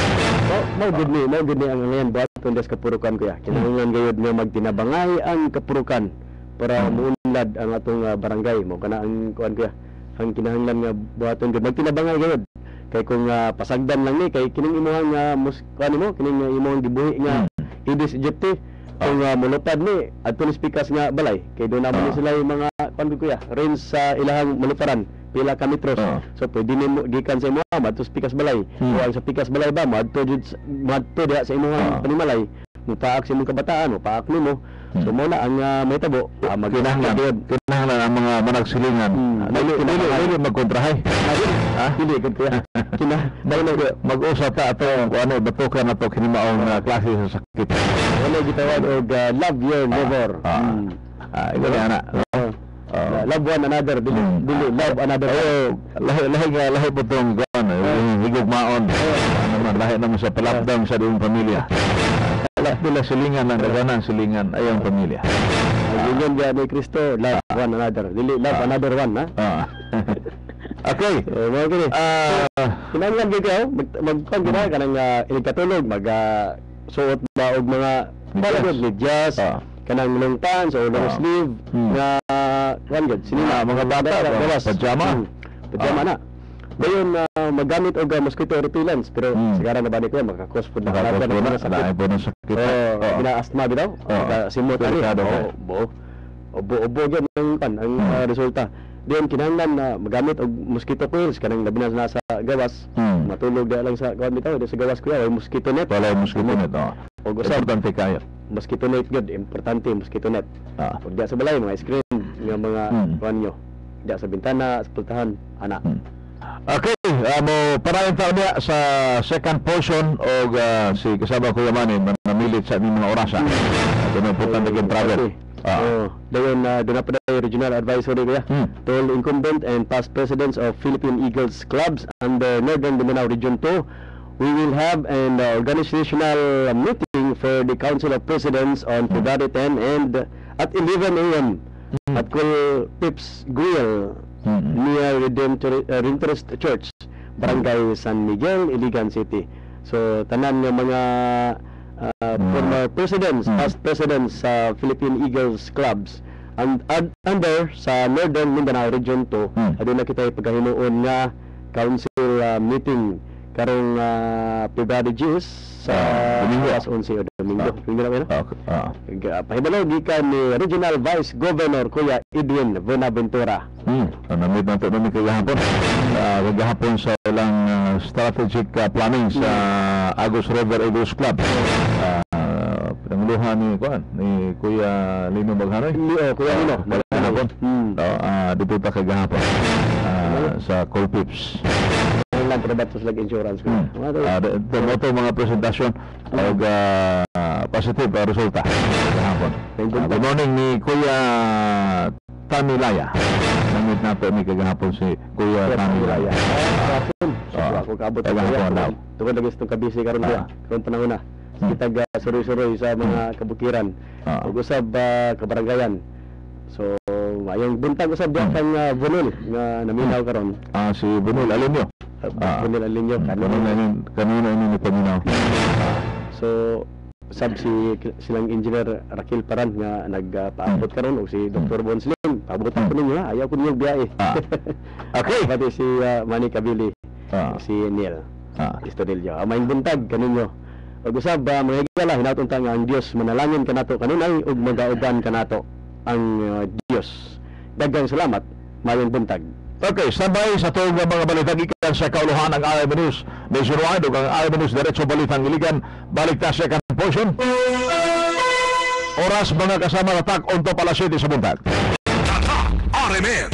Mao gud ni ang ngayon buhaton des kapurukan kuya. Kinahanglan gayud nga magtinabangay ang kapurukan para muunlad ang atong barangay mo kana ang kuan kuya. Ang kinahanglan nga buhaton gud magtinabangay gayud kay kung pasagdan lang ni kay kining imong kuan mo kining imong gibuhi nga Aedes aegypti kung mulupad ni adto ni speakers nga balay kay do naman sila yung mga kuan kuya range sa ilahang muluparan pila ka metros so pwede nimo gikan sa imong adto speakers balay o ang sa speakers balay ba madto diha sa imong Panimalay mupaak sa imong kabataan mupaak nimo so mo na ang may tabo kinahanglan ang mga managsilingan dili magkontrahay dili gud kuya mag-usap ta ato ano batukan ato kini maong klase sa sakit wala gitawag og love your neighbor ito na ana love one another dili love another lahi butong gawon higog maon naman lahi naman sa palapdam sa duong pamilya pila silingan ang daganan silingan ayong pamilya yun ni Kristo love one another dili love another one okay mga gini kinahanglan gyud kayo magpang gina kanang iligkatulog suot ba og mga palagod ni jazz kanang long pants o long sleeve nga kuan gyud sinina mga bata pajama na dayon magamit og mosquito repellents pero sigara na ba ni ko makakos pud na sakit gina-asthma bitaw simot ani obo gyud ang resulta diyan kinahanglan na magamit og mosquito coils kanang labi na sa gawas matulog da lang sa kuan bitaw sa gawas kuya way mosquito net og importante kayo mosquito net gyud importante mosquito net og diya sa balay mga screen nga mga kuan nyo diya sa bintana sa pultahan ana. Okay, mo parayon taon niya sa second portion og si kasama ko yaman namilit sa aming mga orasa. Ito na importante kayong travel. Dayon doon na pa tayo regional advisory kaya to all incumbent and past presidents of Philippine Eagles clubs under Northern Mindanao Region 2. We will have an organizational meeting for the Council of Presidents on February 10 and at 11 a.m. at Col Pips Guil near Redemptorist Church, Barangay San Miguel, Iligan City. So tanan ng mga former presidents, past presidents sa Philippine Eagles clubs and under sa Northern Mindanao Region 2, aduna kita pagkahinuon nga council meeting karong February 10 sa Domingo as 11 o Domingo. Domingo na ba? Pahibalaw gikan ni Regional Vice Governor Kuya Edwin Buenaventura. Namit nato namin kagahapon. Kagahapon sa ilang strategic planning sa Agus River Eagles Club. Pinanguluhan ni Kuya Lino Maghanoy. Kuya Lino. Dito ta kagahapon sa Colpips. Lang trabatos lag insurance ko. Ito mga presentasyon og positive resulta kahapon. Good morning ni Kuya Tamilaya. Namit nato ni kagahapon si Kuya Tamilaya. Ako kaabot ako. Tungod lagi itong kabisi karon diya. Karon panahon na. Kitag suroy-suroy sa mga kabukiran. Ug usab kabaranggayan. So ayong buntag usab diya kang Bunol nga naminaw karon. Si Bunol Alinyo. Bunol Alinyo kanuna ini paminaw. So sab silang engineer Rakil Paran nga nagpaabot karon og si Dr. Bonslim paabotan ko ninyo ha, ayaw ko ninyo biyahe. Okay, pati si Manny Kabili, si Neil Estoril. Maayong buntag kaninyo. Ug usab mga higala hinaton ta nga ang Dios manalangin kanato kanunay ug magauban kanato ang Dios. Daghang salamat. Maayong buntag. Okay, sabay sa tuwag mga balitang ikan sa kauluhan ng RMN News nationwide o ang RMN News Diretso Balitang Iligan. Balik na sa second portion. Oras mga kasama tatak onto pala city sa buntag. Tatak RMN.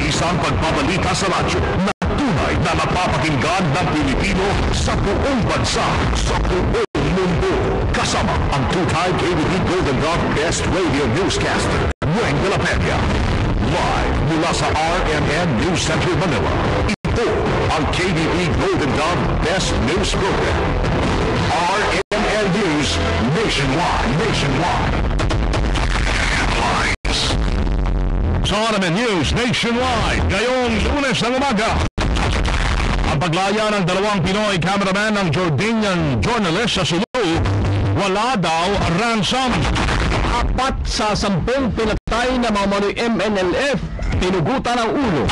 Isang pagbabalita sa radyo na tunay na mapapakinggan ng Pilipino sa buong bansa, sa buong mundo. Kasama ang two-time KBB Golden Dog Best Radio Newscaster, Weng de la Peña. Live mula sa RMN News Center Manila. Ito ang KBB Golden Dog Best News Program. RMN News Nationwide. Sa RMN News Nationwide, ngayong Lunes ng umaga. Ang paglaya ng dalawang Pinoy cameraman ng Jordanian journalist sa Sulu, wala daw ransom. 4 sa 10 pinatay na mga Manoy MNLF, pinugutan ang ulo.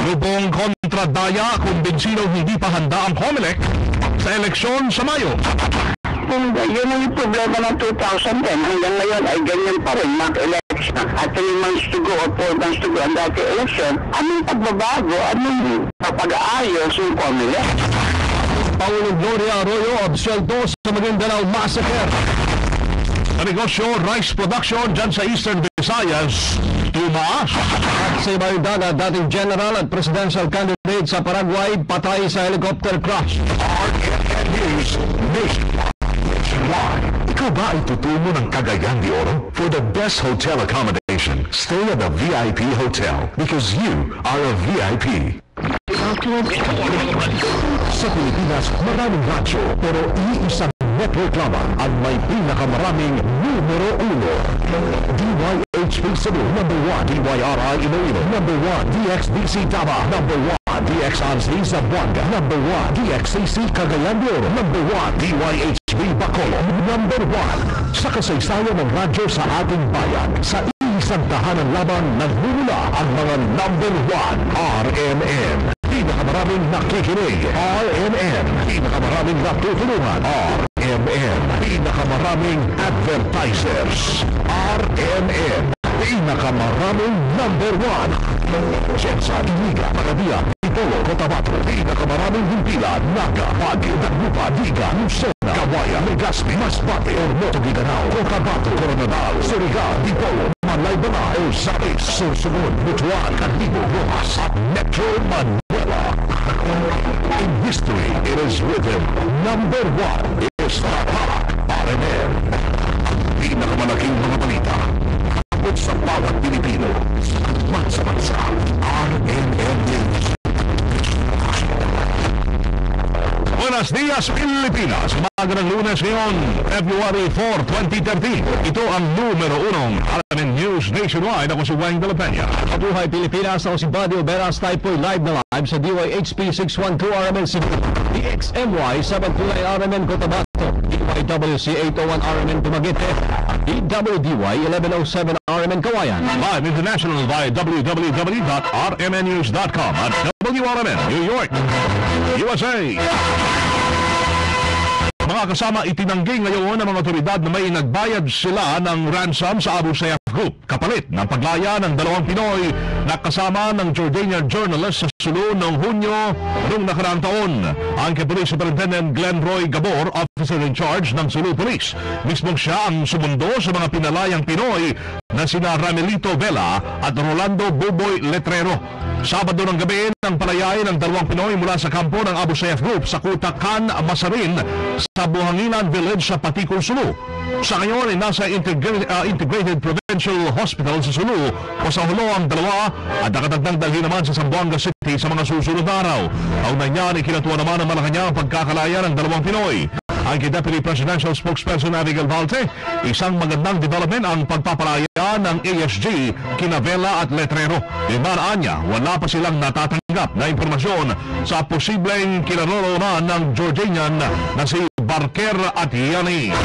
Lubong kontra daya kung binsinong hindi pa handa ang COMELEC sa eleksyon sa Mayo. Kung yun ang problema ng 2010, hanggang ngayon ay ganyan pa rin, election. At 3 months to go or 4 months to go ang dati election, anong pagbabago, anong pag-aayos yung COMELEC? Paulo Gloria Arroyo, obseldo sa Maguindanao Massacre. Sa negosyo, rice production dyan sa Eastern Visayas, tumaas. At sa Ibayudana, dating general at presidential candidate sa Paraguay, patay sa helicopter crash. RMN News Nationwide. Ikaw ba ay tutumo ng Cagayan de Oro? For the best hotel accommodation, stay at a VIP hotel because you are a VIP. Sa Pilipinas, maraming radyo, pero iisang network lamang ang may pinakamaraming numero 1. DYHP Cebu, number 1. DYRI Iloilo, number 1. DXBC Davao, number 1. DXRC Zamboanga, number 1. DXCC Cagayan de Oro, number 1. DYHB Bacolod, number 1. Sa kasaysayan ng radyo sa ating bayan, sa isang tahanan lamang nagmumula ang mga number 1. RMN. Pinakamaraming nakikinig. RMN. Pinakamaraming natutulungan. RMN. Pinakamaraming advertisers. RMN. Pinakamaraming number 1. Jensa, Iliga, Macabia, Pitolo, Cotabato. Pinakamaraming Himpila, Naga, Baguio, Dagupa, Diga, Lucena, Zamboanga, Kawayan, Legazpi, Masbate, Ormoto, Guidanao, Cotabato, Coronadal, Surigao, Dipolo, Malaybalay, Osamis, Sorsogon, Butuan, Calibo, Rojas, at Metro Manila. In history, it is written, number 1 is Tatak RMN. Ang pinakamalaking mga balita abot sa bawat Pilipino. Sa bansa, RMN News. Buenos Dias, Pilipinas. Umaga ng Lunes ngayon, February 4, 2013. Ito ang numero 1 RMN News Nationwide. Ako si Wayne de la Peña. Kabuhay Pilipinas, ako si Buddy Oberas. Tayo po'y live na live sa DYHP 612 RMN Cebu, DXMY 729 RMN Cotabato, DYWC 801 RMN Dumaguete, DWDY 1107 RMN Kawayan. Live international via www.rmnnews.com at WRMN New York, USA. Mga kasama, itinanggi ngayon ng mga otoridad na may nagbayad sila ng ransom sa Abu Sayyaf Group kapalit ng paglaya ng 2 Pinoy na kasama ng Jordanian journalist sa Sulu noong Hunyo noong nakaraang taon. Ang Police Superintendent Glenn Roy Gabor, officer in charge ng Sulu Police, mismong siya ang sumundo sa mga pinalayang Pinoy na sina Ramelito Vela at Rolando Buboy Letrero. Sabado ng gabi nang palayain ng 2 Pinoy mula sa kampo ng Abu Sayyaf Group sa Kutakan, Masarin sa Buhanginan Village sa Patikul, Sulu. Sa ngayon ay nasa Integrated Provincial Hospital sa Sulu o sa Hulo ang dalawa at nakatagdang dalhin naman sa Zamboanga City sa mga susunod na araw. Kaunay niya ay kinatuwa naman ng Malacanang ang pagkakalaya ng 2 Pinoy. Ang Deputy Presidential Spokesperson Abigail Valte, isang magandang development ang pagpapalaya ng ASG, Kinavela at Letrero. Imaraan niya, wala pa silang natatanggap na impormasyon sa posibleng kinaroroonan ng Jordanian na si Barker at Yani.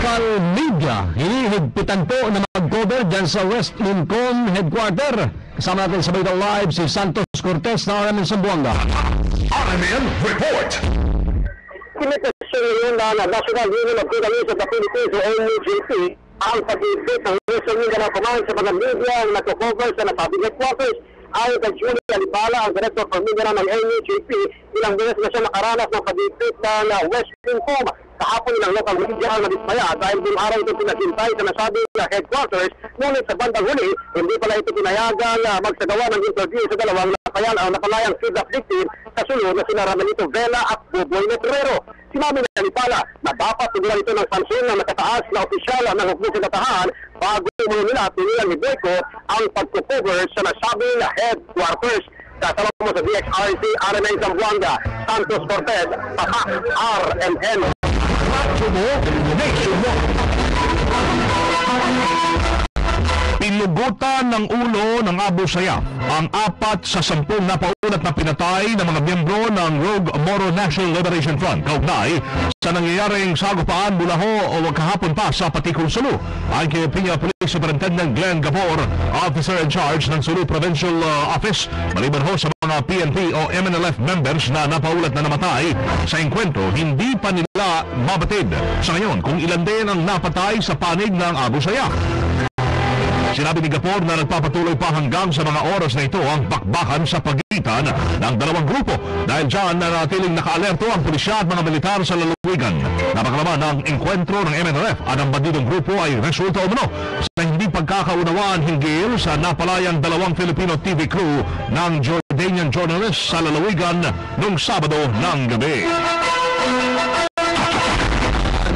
Local media, hinihigpitan po na mag-cover dyan sa West Lincoln Headquarter. Kasama natin sa Balita Live si Santos Cortez na RMN Zamboanga. RMN Report! Kinitasyon ngayon na National Union of Journalists of the Philippines o NUJP ang pag-ibig ng Luzon, Mindanao Command sa mga media ang nag-cover sa nasabing headquarters. Ayon kay Julie Alibala, ang Director for Mindanao ng NUJP, ilang beses na siya nakaranas ng pag-ibig ng West Lincoln. Kahapon ilang local media ang nadismaya dahil buong araw ito pinagintay sa nasabing headquarters, ngunit sa bandang huli, hindi pala ito pinayagang magsagawa ng interview sa dalawang napalayang kidnap victim sa Sulu na sina Ramelito Vela at Buboy Letrero. Sinabi ni Alipala na dapat tugunan ito ng sanksyon ng nakataas na opisyal ng hukbo sa Natahan bago muna nila tinilang ni Beco ang pagkukover sa nasabing headquarters. Kasama mo sa DXRC, RMN Zamboanga, Santos Cortez, Tatak, RMN. Pinugutan ng ulo ng Abu Sayyaf ang 4 sa 10 napaulat na pinatay ng mga miyembro ng Rogue Moro National Liberation Front kaugnay sa nangyayaring sagupaan mula o kahapon pa sa Patikul, Sulu. Ang kay Piña Police Superintendent Glenn Gabor, officer in charge ng Sulu Provincial Office, maliban ho sa mga PNP o MNLF members na napaulat na namatay sa engkwentro, hindi pa nila mabatid sa ngayon kung ilan din ang napatay sa panig ng Abu Sayyaf. Sinabi ni Gapor na nagpapatuloy pa hanggang sa mga oras na ito ang bakbakan sa pagitan ng dalawang grupo. Dahil dyan nanatiling nakaalerto ang pulisya at mga militar sa lalawigan. Napakalaman ng engkwentro ng MNRF at ang bandidong grupo ay resulta umano sa hindi pagkakaunawaan hinggil sa napalayang 2 Filipino TV crew ng Jordanian journalist sa lalawigan noong Sabado ng gabi.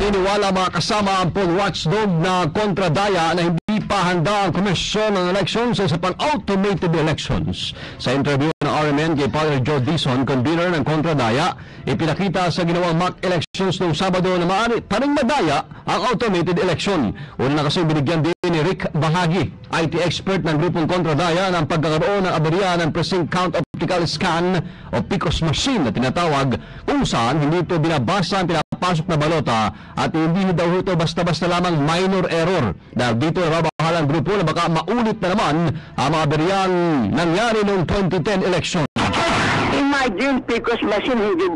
Naniniwala mga kasama ang poll watchdog na kontradaya na hindi pa handa ang Komisyon ng Elections sa pang automated elections. Sa interview ng RMN kay Father Joe Dizon, convener ng kontradaya, ipinakita sa ginawang mock elections noong Sabado na maaari pa rin madaya ang automated election. Una na kasi binigyan din ni Rick Bahagi, IT expert ng grupong kontradaya, ng pagkakaroon ng aberya ng precinct count optical scan o PICOS machine na tinatawag, kung saan hindi ito binabasa ang pinapasok na balota at hindi daw ito basta-basta lamang minor error. Dahil dito nababahala ang grupo na baka maulit na naman ang mga aberyang nangyari noong 2010 election. Imagine, PICOS machine, hindi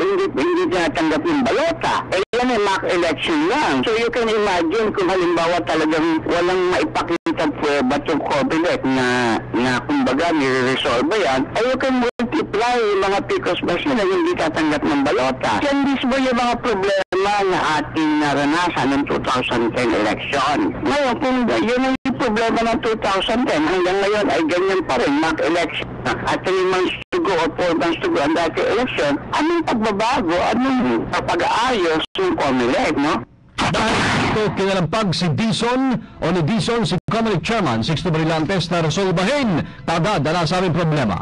tinatanggap yung balota. Eh, yan ay mock election lang. So you can imagine kung halimbawa talagang walang maipakita prueba to cabinet na kumbaga nire-resolve yan, ay you can multiply yung mga PICOS machine na hindi tatanggap ng balota. Yan mismo yung mga problema problema na ating naranasan ng 2010 election. Ngayon, kung yun ang problema ng 2010, hanggang ngayon ay ganyan pa rin, mock election. At 3 months to go or 4 months to go ang dati election, anong pagbabago, anong pag-aayos ng COMELEC, no? Dahil ito kinalampag si Dison o ni Dison, si Comelec Chairman Sixto Brillantes na resolbahin kagad ang nasabing problema.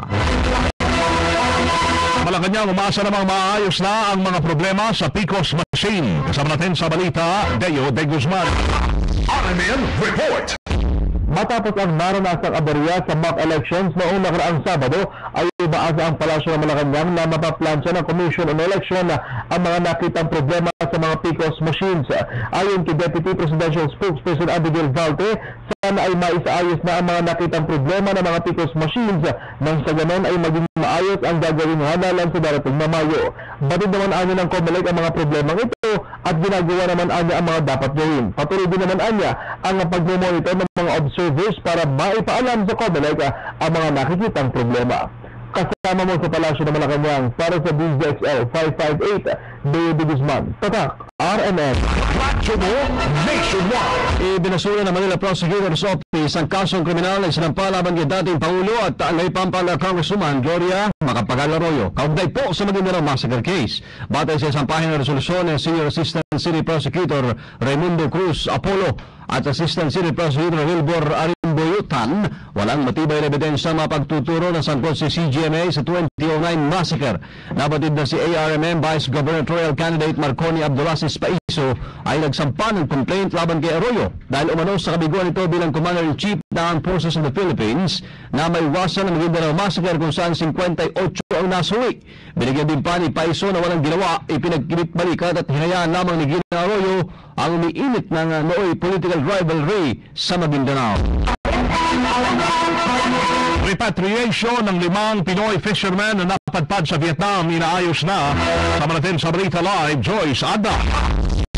Malacanang umasa namang maayos na ang mga problema sa PCOS machine. Kasama natin sa balita, Deo de Guzman. RMN Report. Matapos ang naranasang aberya sa mock elections noong nakaraang Sabado, ay umaasa ang Palasyo ng Malacanang na mapaplansya ng Commission on Election ang mga nakitang problema sa mga PCOS machines. Ayon kay Deputy Presidential Spokesperson Abigail Valte, sana ay maisaayos na ang mga nakitang problema ng mga PCOS machines nang sa ganon ay maging maayos ang gagawing halalan sa darating na Mayo. Batid naman anya ng COMELEC ang mga problemang ito at ginagawa naman anya ang mga dapat gawin. Patuloy din naman anya ang pagmomonitor ng mga observers para maipaalam sa COMELEC ang mga nakikitang problema. Kasama mo sa Palasyo ng Malacanang para sa DZXL 558, Deo de Guzman. Tatak, RMN. Ibinasura ng Manila Prosecutor's Office ang kasong kriminal na sinampal laban kay dating Pangulo at ang Pampanga Congresswoman Gloria Macapagal Arroyo. Kaugnay po sa Maguindanao Massacre case. Batay sa sampahin ng resolusyon ng Senior Assistant City Prosecutor Raimundo Cruz Apollo at Assistant City Prosecutor Wilbur Arimboyutan, walang matibay na ebidensya mapagtuturo ng sangkot si CGMA sa 2009 massacre. Nabatid na si ARMM Vice Gubernatorial Candidate Marconi Abdulaziz Paiso ay nagsampa ng complaint laban kay Arroyo dahil umano sa kabiguan ito bilang Commander-in-Chief ng Armed Forces of the Philippines na may wasan ng Maguindanao Massacre kung saan 58 ang nasuwi. Binigyan din pa ni Paiso na walang ginawa, ipinagkilit-balikat at hinayaan lamang ni Gina Arroyo ang umiinit ng nooy political rivalry sa Maguindanao. Repatriation ng 5 Pinoy fishermen na napadpad sa Vietnam inaayos na. Sama natin sa Balita Live, Joyce Ada.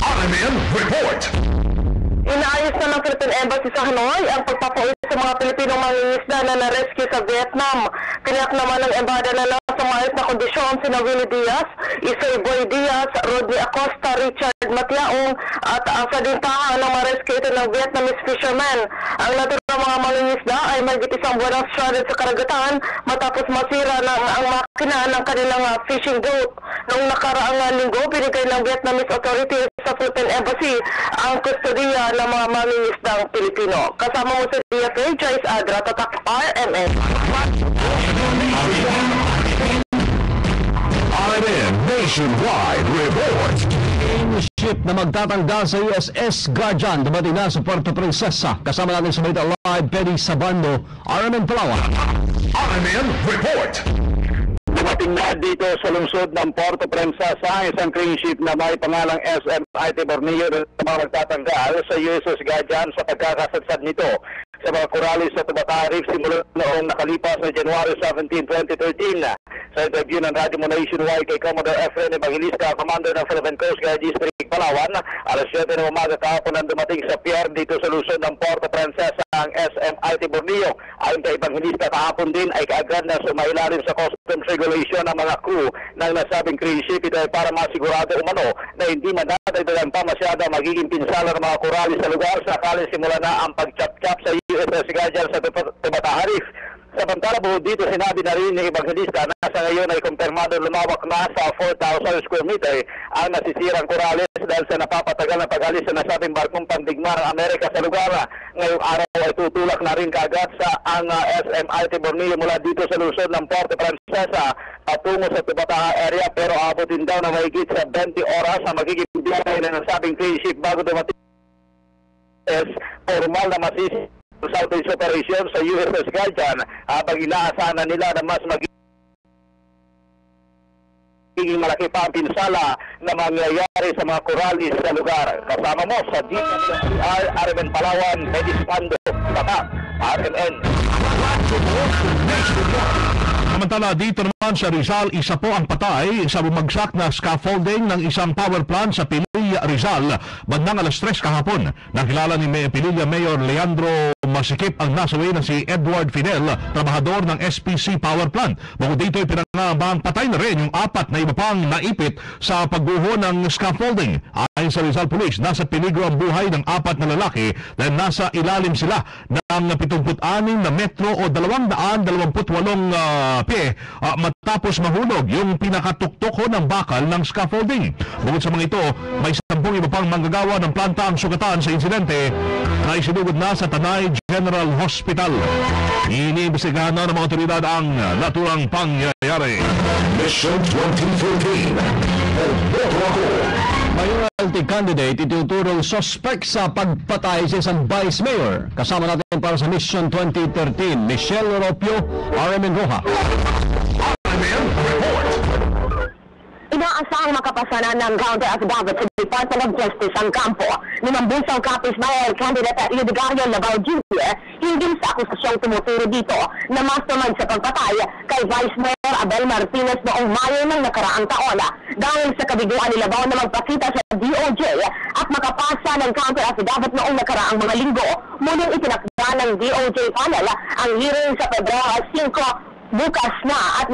RMN Report. Inaayos na ng Philippine Embassy sa Hanoi ang pagpapauwi sa mga Pilipinong mangingisda na na-rescue sa Vietnam. Tiniyak naman ng embada na nasa maayos na kondisyon sina Willie Diaz, Isoy Boy Diaz, Rodney Acosta, Richard Matiaong at sa dintahan ng ma-rescue ito ng Vietnamese fishermen. Ang naturang mga mangingisda ay mahigit 1 buwan ang stranded sa karagatan matapos masira ang makina ng kanilang fishing boat. Noong nakaraang linggo, binigay ng Vietnamese authorities sa Philippine Embassy ang kustodiya ng mga mangingisdang Pilipino. Kasama mo sa DFA, Joyce Adra, Tatak RMN. RMN Nationwide Report. Ship na magtatanggal sa USS Guardian dumating na sa Puerto Princesa. Kasama natin sa Balita Live, Peddy Sabando, RMN Palawan. RMN Report. Dumating na dito sa lungsod ng Puerto Princesa isang cruise ship na may pangalang SM IT Borneo na magtatanggal sa USS Guardian sa pagkakasadsad nito sa mga Corales sa Tubata Reef simula noong nakalipas na January 17, 2013. Sa interview ng Radyo Mo Nationwide kay Commodore Efren Evangelista, Commander ng Philippine Coast Guard District Palawan, alas 7 ng umaga kahapon nang dumating sa pier dito sa Luzon ng Puerto Princesa ang SM IT Borneo. Ayon kay Evangelista, kahapon din ay kaagad na sumailalim sa customs regulation ng mga crew ng nasabing cruise ship. Ito ay para masigurado umano na hindi madadagdagan pa masyada magiging pinsala ng mga Corales sa lugar sakali simula na ang pagchap-chap sa USS Guardian sa Tubata Reef. Samantala buhod dito, sinabi na rin ni Evangelista na sa ngayon ay kumpirmado lumawak na sa 4,000 square meter ang nasisirang Corales dahil sa napapatagal na pag-alis sa nasabing barkong pandigma ng Amerika sa lugar. Ngayong araw ay tutulak na rin kaagad sa ang SMIT Borneo mula dito sa Luzon ng Puerto Princesa patungo sa Tubata area, pero abutin daw na mahigit sa 20 oras ang magiging biyahe na nasabing cruise ship bago dumating formal na masisi Southeast Operation sa USS Guardian habang inaasahan na nila na mas magiging malaki pa ang pinsala na mangyayari sa mga Corales sa lugar. Kasama mo sa DWR, RMN Palawan, Peddy Sabando, Tatak, RMN. Samantala dito naman sa Rizal, isa po ang patay sa bumagsak na scaffolding ng isang power plant sa Pililla, Rizal bandang alas 3 kahapon. Nakilala ni Pililla Mayor Leandro Masikip ang nasawi na si Edward Fidel, trabahador ng SPC Power Plant. Bukod dito ay na bang patay na rin yung 4 na iba pang naipit sa pagguho ng scaffolding. Ayon sa Rizal Police, nasa peligro ang buhay ng 4 na lalaki dahil nasa ilalim sila ng 76 na metro o 228 pie matapos mahulog yung pinakatuktok ng bakal ng scaffolding. Bukod sa mga ito, may 10 iba pang manggagawa ng planta ang sugatan sa insidente na isinugod na sa Tanay General Hospital. Iniimbestigahan na ng mga otoridad ang naturang pangyayari. Mission 2014. Mayoralty candidate ituturong suspect sa pagpatay sa isang vice mayor. Kasama natin para sa Mission 2013, Michelle Oropio, RMN Roja. Inaasahang makapasanan ng counter affidavit sa Department of Justice ang kampo ni Mambusang Capiz Mayor candidate Eudigario Labao Jr. hinggil sa akusasyong tumuturo dito na mastermind sa pagpatay kay Vice Mayor Abel Martinez noong Mayo ng nakaraang taon dahil sa kabiguan ni Labao na magpakita sa DOJ at makapasa ng counter affidavit noong nakaraang mga linggo. Muling itinakda ng DOJ panel ang hearing sa Pebrero 5 bukas na at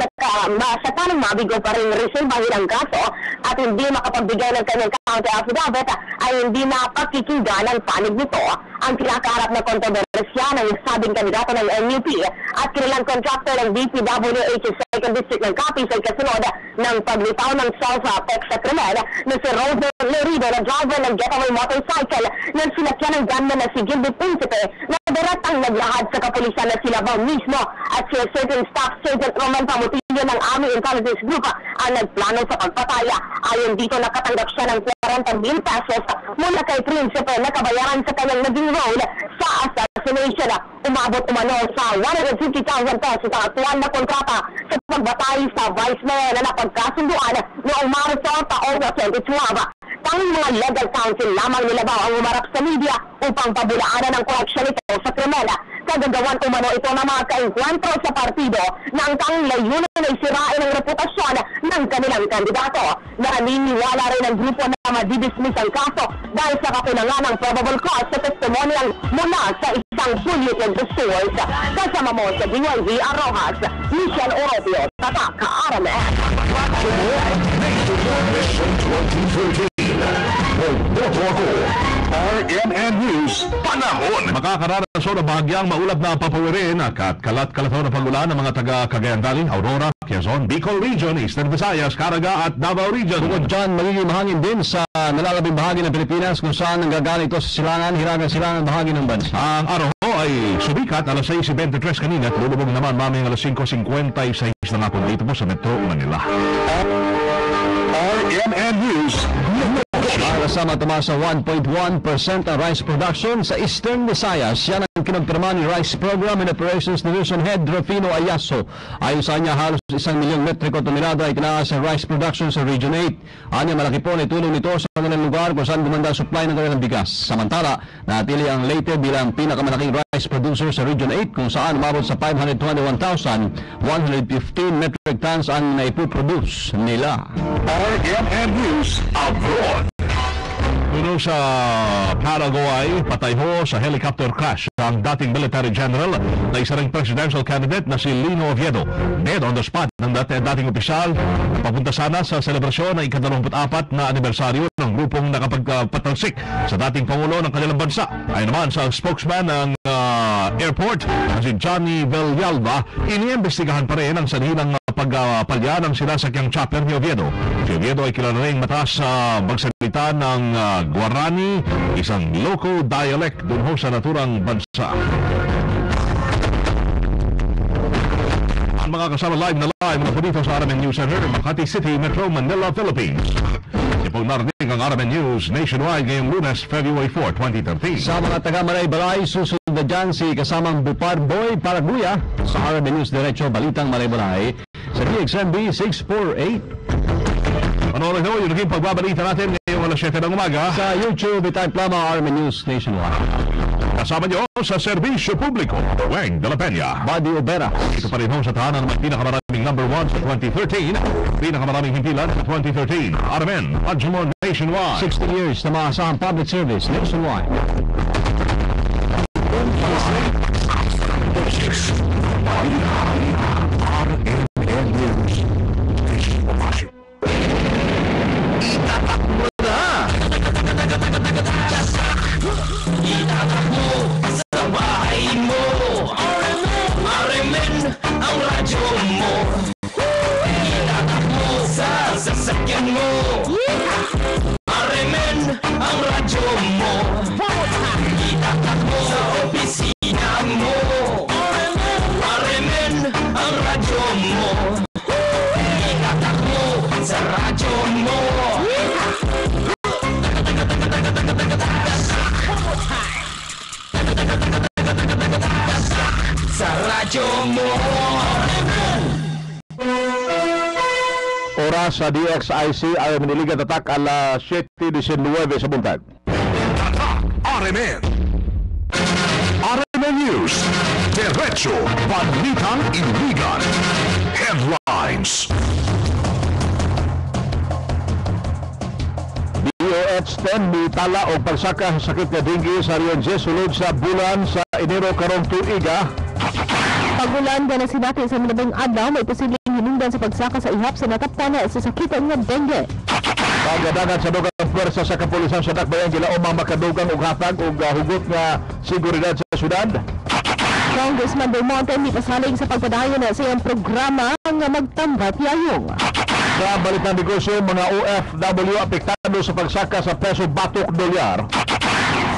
sa tanong mabigo pa rin resolbahin ang kaso at hindi makapagbigay ng kanyang counter affidavit ay hindi na pakikinggan ng panig nito. Ang kinakaharap na kontrobersya ng sabing kandidato ng NUP at kilalang contractor ng DPWH sa 2nd District ng Capiz ay kasunod ng paglitaw ng self-apex sa krimen na si Roder Lerido na driver ng getaway motorcycle na sinakyan ng gunman na si Gilby Principe na direktang naglahad sa kapulisan na si Labao mismo at si certain staff Sergeant Roman Pamutillo ng Army Intelligence Group ang nagplano sa pagpataya. Ayon dito, nakatanggap siya ng 40,000 pesos mula kay Principe na kabayaran sa kanyang naging role sa assassination. Umabot umano sa 150,000 pesos ang aktual na kontrata sa pagbatay sa Vice Mayor na napagkasunduan noong Marso taong 2012. Tanging mga legal counsel lamang ni Labao ang umarap sa media upang pabulaanan ang koreksyon ito sa krimen. Kagagawan umano ito ng mga kaengkwentro sa partido na ang tanging layunin ay sirain ang reputasyon ng kanilang kandidato. Naniniwala rin ang grupo na madidismiss ang kaso dahil sa kakulangan ng probable cause sa testimonyang mula sa isang polluted source. Kasama mo sa DYV Rojas, Michelle Oropio, Tatak, RMN. Mission 2013. Boto ako. RMN News, panahon. Makakaranaso na bahagyang maulap na papawirin at kalat-kalataw na pagulan ng mga taga Cagayan Valley, Aurora, Quezon, Bicol Region, Eastern Visayas, Caraga at Davao Region. Bukod dyan, magiging mahangin din sa nalalabing bahagi ng Pilipinas kung saan nanggagaling ito sa silangan, hilagang bahagi ng bansa. Ang araw ay sumikat alas 6:23 kanina at lulubog naman maming alas 5:56 na nga dito po sa Metro Manila. RMN News. Kasama tumaas sa 1.1% ang rice production sa Eastern Visayas. Yan ang kinagpirma ni Rice Program and Operations Division Head Rufino Ayaso. Ayon sa kanya, halos 1 milyong metriko tonelada ay tinaas sa rice production sa Region 8. Anya, malaki po na itulong nito sa kanilang lugar kung saan gumanda supply ng kanilang bigas. Samantala, natili ang Leyte bilang pinakamalaking rice producer sa Region 8 kung saan umabot sa 521,115 metric tons ang naipuproduce nila. RMN News Abroad. Puno sa Paraguay, patay ho sa helicopter crash ang dating military general na isa ring presidential candidate na si Lino Oviedo. Dead on the spot ng dating opisyal na papunta sana sa selebrasyon ng ika-24 na anibersaryo ng grupong nakapagpatalsik sa dating pangulo ng kanilang bansa. Ayon naman sa spokesman ng airport na si Johnny Villalba, iniimbestigahan pa rin ang sanhilang pagpalya ng sinasakyang chopper ni Oviedo. Si Oviedo ay kilala rin mataas sa magsalita ng Guarani, isang local dialect dun ho sa naturang bansa. Ang mga kasama live mula po dito sa RMN News Center, Makati City, Metro Manila, Philippines. Ipong narinig ang RMN News nationwide ngayong Lunes, February 4, 2013. Sa mga taga-Maray-Balay, susunod na dyan si kasamang Bupar Boy Paraguya sa RMN News Diretso, Balitang Maray-Balay sa DXMB 648. Panoorin ho yung naging pagbabalita natin ngayong alas 7 ng umaga sa YouTube, itype lamang RMN News Nationwide. Kasama nyo sa serbisyo publiko, Weng de la Peña, Buddy Obera. Ito pa rin ho sa tahanan ng pinakamaraming number 1 sa 2013, pinakamaraming himpilan sa 2013. RMN, Pagmamon Nationwide. 60 years na maasahang public service nationwide. RMN News. sa radyo mo. Oras sa DXIC ay maniligan tatak alas 7:19 sa buntag. RMN News Diretso Balitang Iligan Headlines. DOH-10 mitala og pagsaka sa sakit nga dengue sa Rion sulod sa bulan sa Enero karong tuiga. Pagulan ka na sinatin sa minabang adlaw, may posibleng hinungdan sa pagsaka sa ihap sa nataptana sa sakit nga dengue. Pagdagat sa dugang pwersa sa kapulisan sa Dakbayan, gilaom ang makadugang og hatag og hugot nga seguridad sa syudad. Congressman Del Monte mipasaling sa pagpadayon na sa iyang programa nga magtambat yayong. Sa balitang negosyo, mga OFW apektado sa pagsaka sa peso batok dolyar.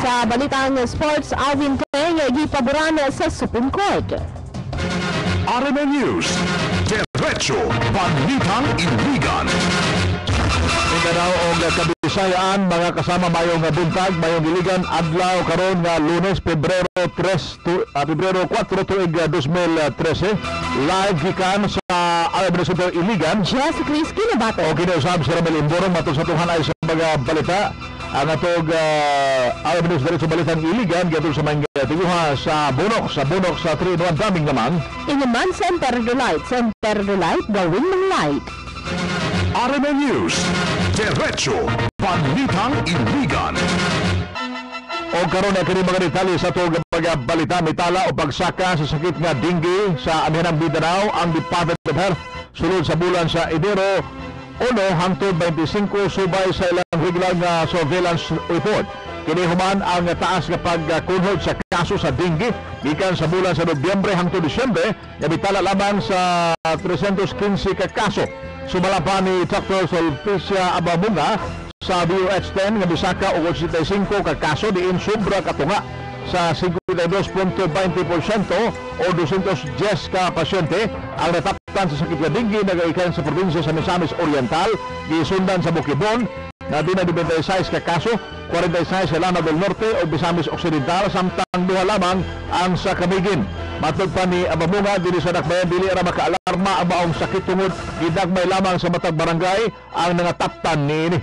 Sa balitang sports, Alvin Teng gipaboran sa Supreme Court. RMN News Diretso Balitang Iligan. Mindanao o Kabisayaan, mga kasama mayong buntag, mayong giligan, adlaw karon nga Lunes, Pebrero 4 tuig 2013. Live gikan sa RMN Center Iligan. Jessica Chris Kinabato. O kinausab si Ramel Imborong matong sa tuhan ay sa mga balita. Ang atog RMN News Diretso Balitang Iligan, gatong sa mga tiguha sa bunok sa 3-1 daming naman. Inaman sa Emperor Light, gawin ng light. RMN News Diretso Balitang Iligan. O karon na kini mga detalye sa tug balita mitala o pagsaka sa sakit nga dengue sa amihanang Mindanao ang Department of Health sulod sa bulan sa Enero 1 hangtod 25 subay sa ilang regular nga surveillance report. Kini human ang taas nga pagkunhod sa kaso sa dengue gikan sa bulan sa Nobyembre hangtod Disyembre nga bitala lamang sa 315 ka kaso. Sumala pa ni Dr. Sulpicia Abamunga sa DOH-10 nga bisaka og 85 ka kaso diin sobra katunga sa 52.20% o 210 ka pasyente ang nataptan sa sakit nga dengue nagaikan sa probinsya sa Misamis Oriental, gisundan sa Bukidnon na di na 96 ka kaso, 46 sa Lanao del Norte o Misamis Occidental, samtang duha lamang ang sa Camiguin. Matod pa ni Abamunga, dili sa Dakbayan dili ra makaalarma ang maong sakit tungod gidagmay lamang sa matag barangay ang nangataptan niini.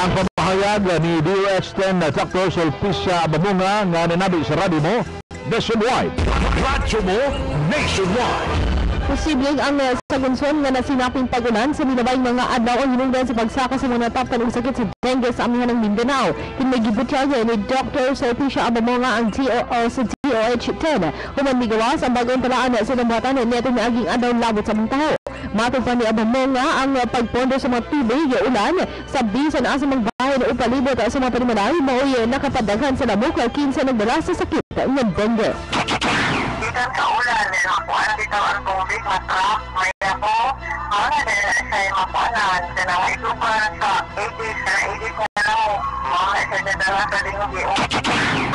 Ang pamahayag ni DOH-10 na Dr. Sulpicia Abamunga nga nanabi sa radyo mo nationwide. Radyo mo nationwide. Posibleng ang sagunson nga nasinaping pagulan sa minabayng mga adlaw ang hinungdan sa pagsaka sa mga nataptan og sakit sa dengue sa amihanang Mindanao. Hinagibutya ni Dr. Sulpicia Abamunga ang COO sa DOH-10. Human migawas ang bagong talaan sa nambatan neto na aging adlaw labot sa mga tao. Matod pa ni Abamunga ang pagpondo sa mga tubig ulan sa bisan asa magbahay o palibot sa mga panimalay maoy nakapadaghan sa lamok 15 nagdala sa sakit ng dengue. Gikan sa ulan, makuhaan dito ang tubig, matrap, may ako, mga na makuhaan, na itupan sa 80s na lang, mga isadadala sa dingugi.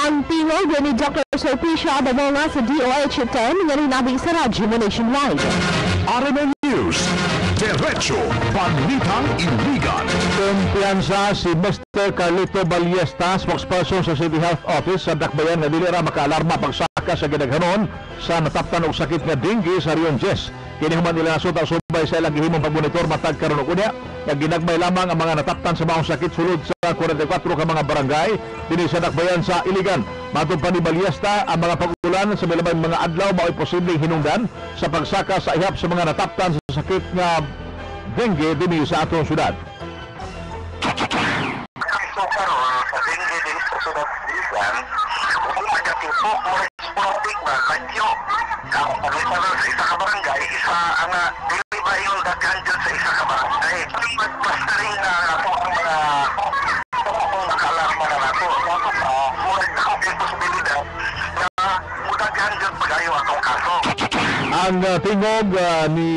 Ang tingog ni Dr. Sulpicia Abamunga sa DOH-10 nga rinabing sa radyo mo nationwide. RMN News Diretso Balitang Iligan. Kumpiyansa si Mr. Carlito Ballesta, spokesperson sa City Health Office sa Dakbayan nga dili ra makaalarma pagsaka sa gidaghanon sa nataptan og sakit nga dengue sa Rion Jess. Kini human nila nasud ang subay sa ilang gihimong pagmonitor matag karon og unya nga ginagmay lamang ang mga nataptan sa maong sakit sulod sa 44 ka mga barangay dinhi sa Dakbayan sa Iligan. Matod pa ni Ballesta, ang mga pag-ulan sa milabay mga adlaw mao'y posibleng hinungdan sa pagsaka sa ihap sa mga nataptan sa sakit nga dengue dinhi sa atong syudad. So karon sa dengue din sa syudad Iligan, kung magatipok mo responding ba kadyo ang pagkakaroon sa isa ka barangay, isa ang dili ba yung daghan dyan sa isa ka barangay. Basta rin na ako ang mga kung nakaalarma na nato. Muna na ang posibilidad na mudaghan dyan pag-ayo atong kaso. Ang tingog ni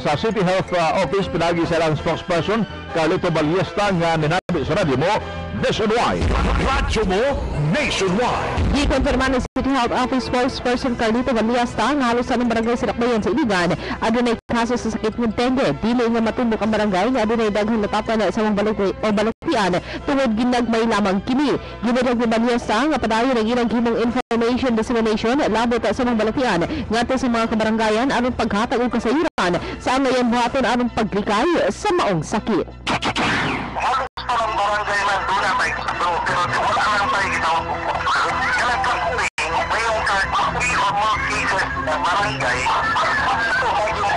sa City Health Office pinagi sa ilang spokesperson Carlito Ballesta nga ninabi sa radyo mo nationwide. Radyo mo nationwide. Gikonfirma ng City Health Office spokesperson Carlito Ballesta nga halos sa barangay sa Dakbayan sa Iligan adunay kaso sa sakit ng dengue. Dili nga matumbok ang barangay nga adunay daghang natapan sa mga balatian tungod ginagmay lamang kini. Ginagmay ni Ballesta nga padayon ang ilang himong information dissemination labot sa mga balatian ngadto sa mga kabarangayan aron paghatag og kasayuran sa ngayon buhaton aron paglikay sa maong sakit. Halos pa ng barangay man doon na may pero wala lang tayo gitawag po. Kaya nagkakuping, may yung 3 or more cases na barangay, ito ay yung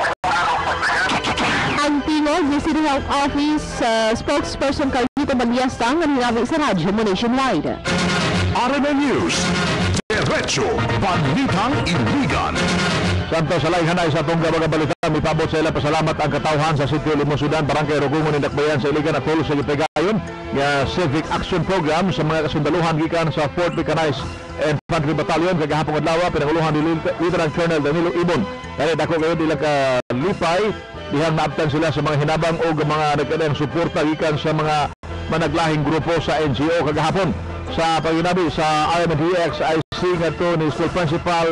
ang tingog ni City Health Office spokesperson Carlito Ballesta nga ninabi sa radyo mo nationwide. RMN News, Diretso, Balitang Iligan. Santo sa layhanay sa itong mga balita, may pabot sa ilang pasalamat ang katauhan sa Sitio Limonsudan, Barangay Rogungon, Dakbayan sa Iligan at Tolo sa Gipegayon nga Civic Action Program sa mga kasundaluhan gikan sa 4th Mechanized Infantry Battalion kagahapon adlaw pinanguluhan ni Lieutenant Colonel Danilo Ibon. Kaya dako kayo ilang kalipay dihang naabtan sila sa mga hinabang o mga nagkadang suporta gikan sa mga managlahing grupo sa NGO kagahapon. Sa paginabi sa RMDX IC nga to ni School Principal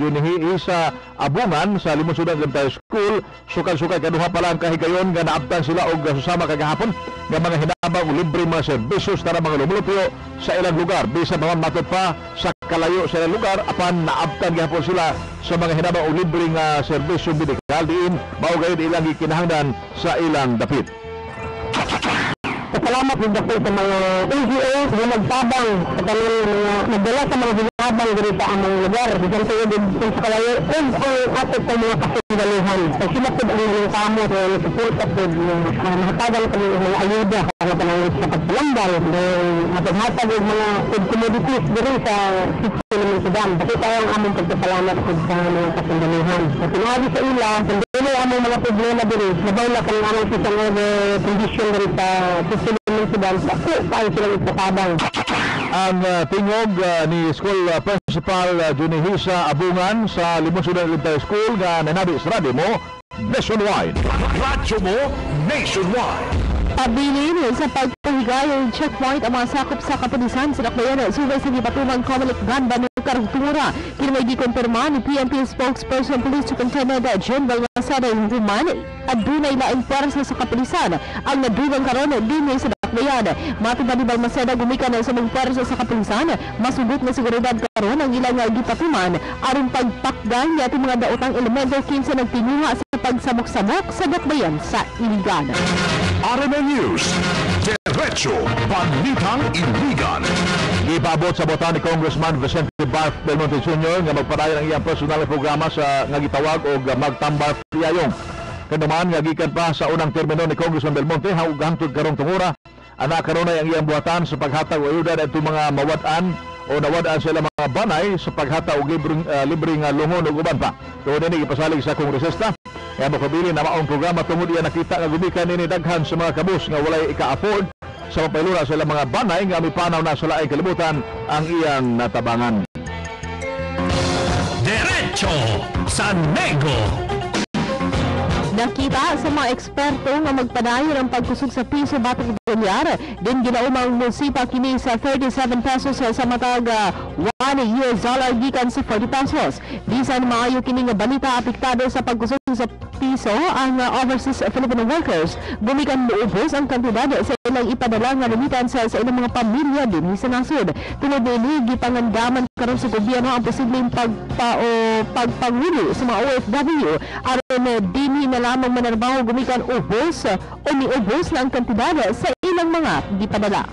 Junihi sa Abungan sa Limonsudan Elementary School, sukal-sukal kaduha pa lang kahigayon nga naabtan sila og susama kagahapon nga mga hinabang o libre mga serbisyo para mga lumulupyo sa ilang lugar bisan mga matod pa sa kalayo sa ilang lugar apan naabtan gihapon sila sa mga hinabang o libre nga serbisyo medikal diin mao gayud ilang gikinahanglan sa ilang dapit. Salamat din ako sa mga NGO na nagtabang sa kanilang mga nagdala sa mga hinabang dito sa among lugar. Diyan tayo din sa kalayo kung atot sa mga kasundaluhan. Sa sila po ang mga kamo sa support at mahatagan kami ng mga ayuda para panangit sa pagpalambal. Mataghatag ng mga food commodities dito sa Sitio Limonsudan. Kasi tayo ang among pagpapalamat sa mga kasundaluhan. Sa tinabi sa ila, hindi na among mga problema dito. Nabawla ka ng among sisang condition dito sa Sitio Limonsudan. Ako tayo silang ipatabang. Ang tingog ni School Principal Junihisa Abungan sa Limonsudan Elementary School nga nanabi sa radyo mo nationwide. Radyo mo nationwide. Pabilin sa pagpahigay checkpoint ang mga sakop sa kapulisan sa Dakbayan subay sa gipatumang Comelec Ganda ng Karugtungura. Kini may gikompirma ni PNP spokesperson Police Superintendent General Masada Human adunay laing puwersa sa kapulisan ang nadugang karon dinhi sa Dakbayan. Matubang ni Balmaceda gumikan sa mga puwersa sa kapulisan, masugot na seguridad karon ang ilang gipatuman aron pagpakdan ni ating mga daotang elemento kinsa nagtinguha sa pagsamok-samok sa Dakbayan sa Iligan. RMN News, Diretso, Balitang Iligan. Ipabot sa botan ni Congressman Vicente Barf Del Monte Jr. nga magpadayon ang iyang personal programa sa nga gitawag og Magtambal Piyayong. Kanuman nga gikan pa sa unang termino ni Congressman Del Monte hangtod karong tungura. Ana kanunay ang iyang buhatan sa paghatag og ayuda adto mga mawad-an o nawad-an sila mga banay sa paghatag og libreng lungon ug uban pa. Tuod ni ipasalig sa kongresista kaya makabili na maong programa tungod iya nakita nga gumikan nini daghan sa mga kabus nga walay ika-afford sa papaylura sa mga banay nga mipanaw na sa laing kalibutan ang iyang natabangan. Diretso sa Nego. Nakita sa mga eksperto nga magpadayon ang pagkusog sa piso batok dolyar. Din ginaumang musipa kini sa 37 pesos sa matag $1 gikan sa 40 pesos. Bisan maayo kini nga balita apektado sa pagkusog sa piso ang overseas Filipino workers. Gumikan muubos ang kantidad sa ilang ipadala nga limitan sa ilang mga pamilya din sa nasod. Tungod ni gipangandaman karon sa gobyerno ang posibleng pagpanguli sa mga OFW aron dinhi na lamang manarbaho gumikan ubos o niubos na ang kantidad sa ilang mga gipadala.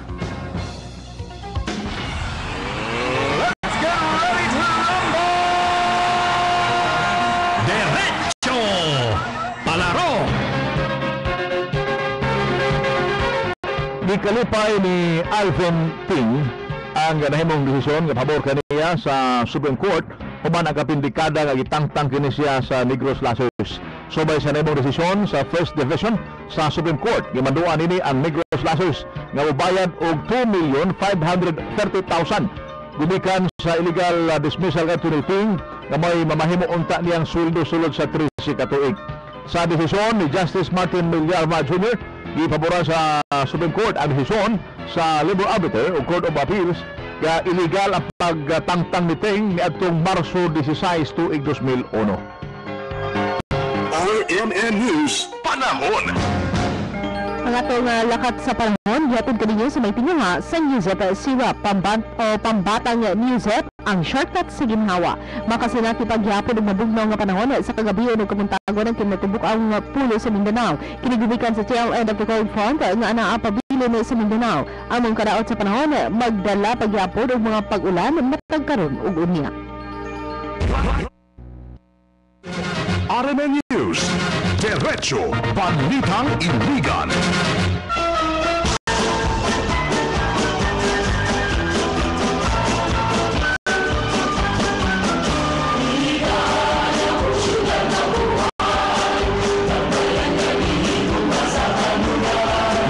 Let's get ready to rumble! Diretso Palaro. Gikalipay ni Alvin Ting ang nahimong desisyon nga pabor kaniya sa Supreme Court human ang kapindikada nga gitangtang kini siya sa Negros Lazarus. Subay sa nahimong desisyon sa First Division sa Supreme Court, gimanduan nini ang Negros Lazarus nga mobayad og 2,530,000 gumikan sa illegal dismissal kadto ni Ting nga may mamahimo unta niyang sweldo sulod sa 13 ka tuig. sa desisyon ni Justice Martin Villarma Jr. Gipaboran sa Supreme Court ang desisyon sa Liberal Arbiter o Court of Appeals kaya illegal ang pagtangtang ni Teng ni atong Marso 16 tuig 2001. RMN News Panahon. Ang atong lakat sa panahon, gihatod kaninyo sa may tinguha sa Newsep Syrup, pambatang Newsep, ang shortcut sa ginhawa. Makasinati paghihapon ng mabugnaw nga panahon sa kagabi o kamuntagon ng kinatubuk ang pulo sa Mindanao. Kinigubikan sa TLN of the Cold Front nga anaa pabilin sa Mindanao. Among kadaot sa panahon, magdala paghihapon og mga pag-ulan matagkaron og unya. RMN News, Diretso Balitang Iligan.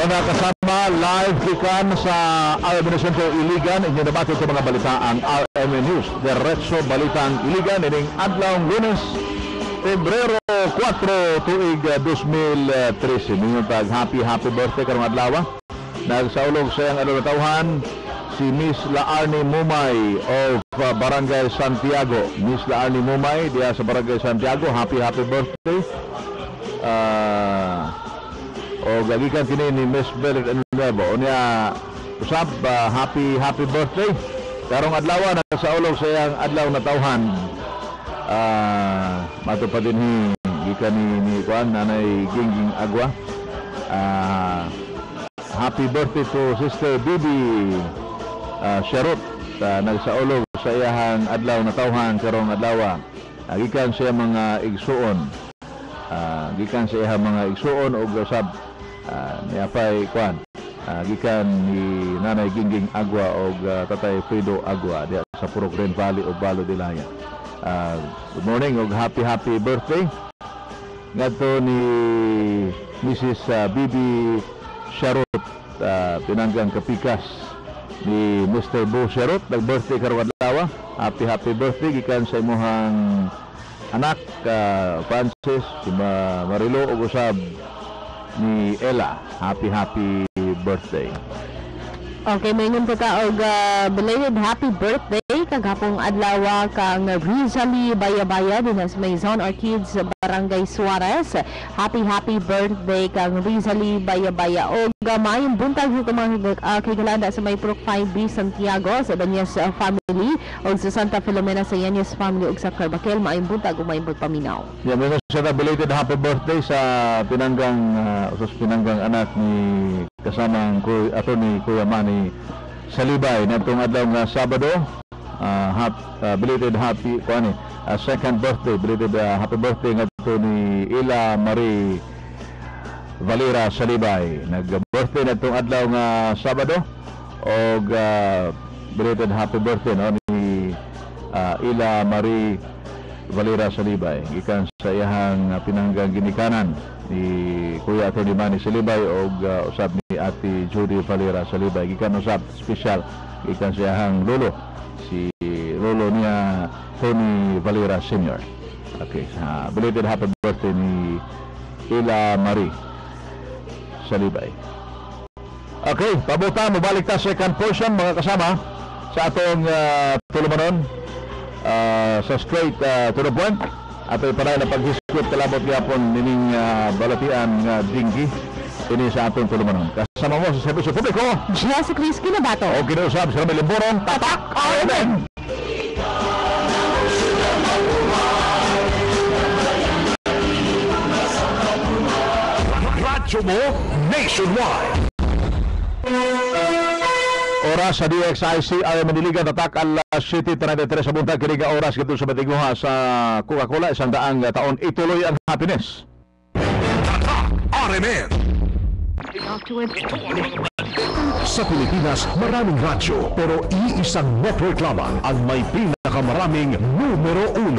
Mga kasama, live kikan sa RMN Centro Iligan, inyo nabati sa mga balita ang RMN News, Diretso Balitang Iligan, ining adlaw Lunes, Pebrero 4, tuig 2013. Mingon tag happy birthday karong adlaw. Nagsaulog sa iyang adlaw-tawhan si Miss Laarni Mumay of Barangay Santiago. Miss Laarni Mumay diya sa Barangay Santiago, happy birthday. O gagikan kini ni Miss Bel Nuevo. Unya usab happy birthday. Karong adlaw nagsaulog sa iyang adlaw na tawhan. Mato pa din gikan ni Juan Nanay Gingging Agua. Happy birthday to Sister Bibi Sharot, nagsaulog sa iyang adlaw na tawhan karong adlaw. Gikan siya mga igsuon. Gikan sa iyang mga igsuon og usab niya pay Juan. Gikan ni Nanay Gingging Agua og Tatay Fredo Agua diya sa Purok Green Valley o Balo de Laya. Good morning og happy birthday ngadto ni Mrs. Bibi Sharot, pinanggang kapikas ni Mr. Bo Sharot, nag-birthday karong adlaw. Happy birthday gikan sa imong anak Francis, si Marilo ug usab ni Ella. Happy birthday. Okay, maingon po ta og belated happy birthday kagapong adlaw kang Rizali Bayabaya din sa may Zone Orchids Barangay Suarez. Happy birthday kang Rizali Bayabaya og mayong buntag sa mga kigalanda sa may Purok 5B Santiago sa Banyas family og sa Santa Filomena sa Yanyas family og sa Carbaquel. Mayong buntag ug mayong paminaw. Yeah, may sa belated happy birthday sa pinanggang anak ni kasamang ni Kuya Manny Salibay natong adlaw nga Sabado. Belated happy second birthday, belated happy birthday ngadto ni Ila Marie Valera Salibay. Nag-birthday natong adlaw nga Sabado og belated happy birthday ni Ila Marie Valera Salibay gikan sa iyang pinanggang ginikanan ni Kuya Atty. Manny Salibay og usab ni Ate Judy Valera Salibay gikan usab special gikan sa iyang lolo si lolo niya Tony Valera Sr. Okay, belated happy birthday ni Ila Marie Salibay. Okay, pabuta mo balik ta second portion mga kasama sa atong tulumanon sa straight to the point. Ato para na paghiskot kalabot gyapon nining balatian nga dinggi ini sa atong tulumanon. Kasama mo sa serbisyo publiko, Jesse Chris Kinabato. O kinausap sa Ramil Limborong, Tatak RMN. Radyo mo nationwide. Oras sa DXIC RMN Iligan, Tatak alas 7:33 sa buntag. Kiniga oras gito sa Batinguha sa Coca-Cola, 100 taon. Ituloy ang happiness. Tatak RMN. Sa Pilipinas, maraming radyo, pero iisang network lamang ang may pinakamaraming numero 1.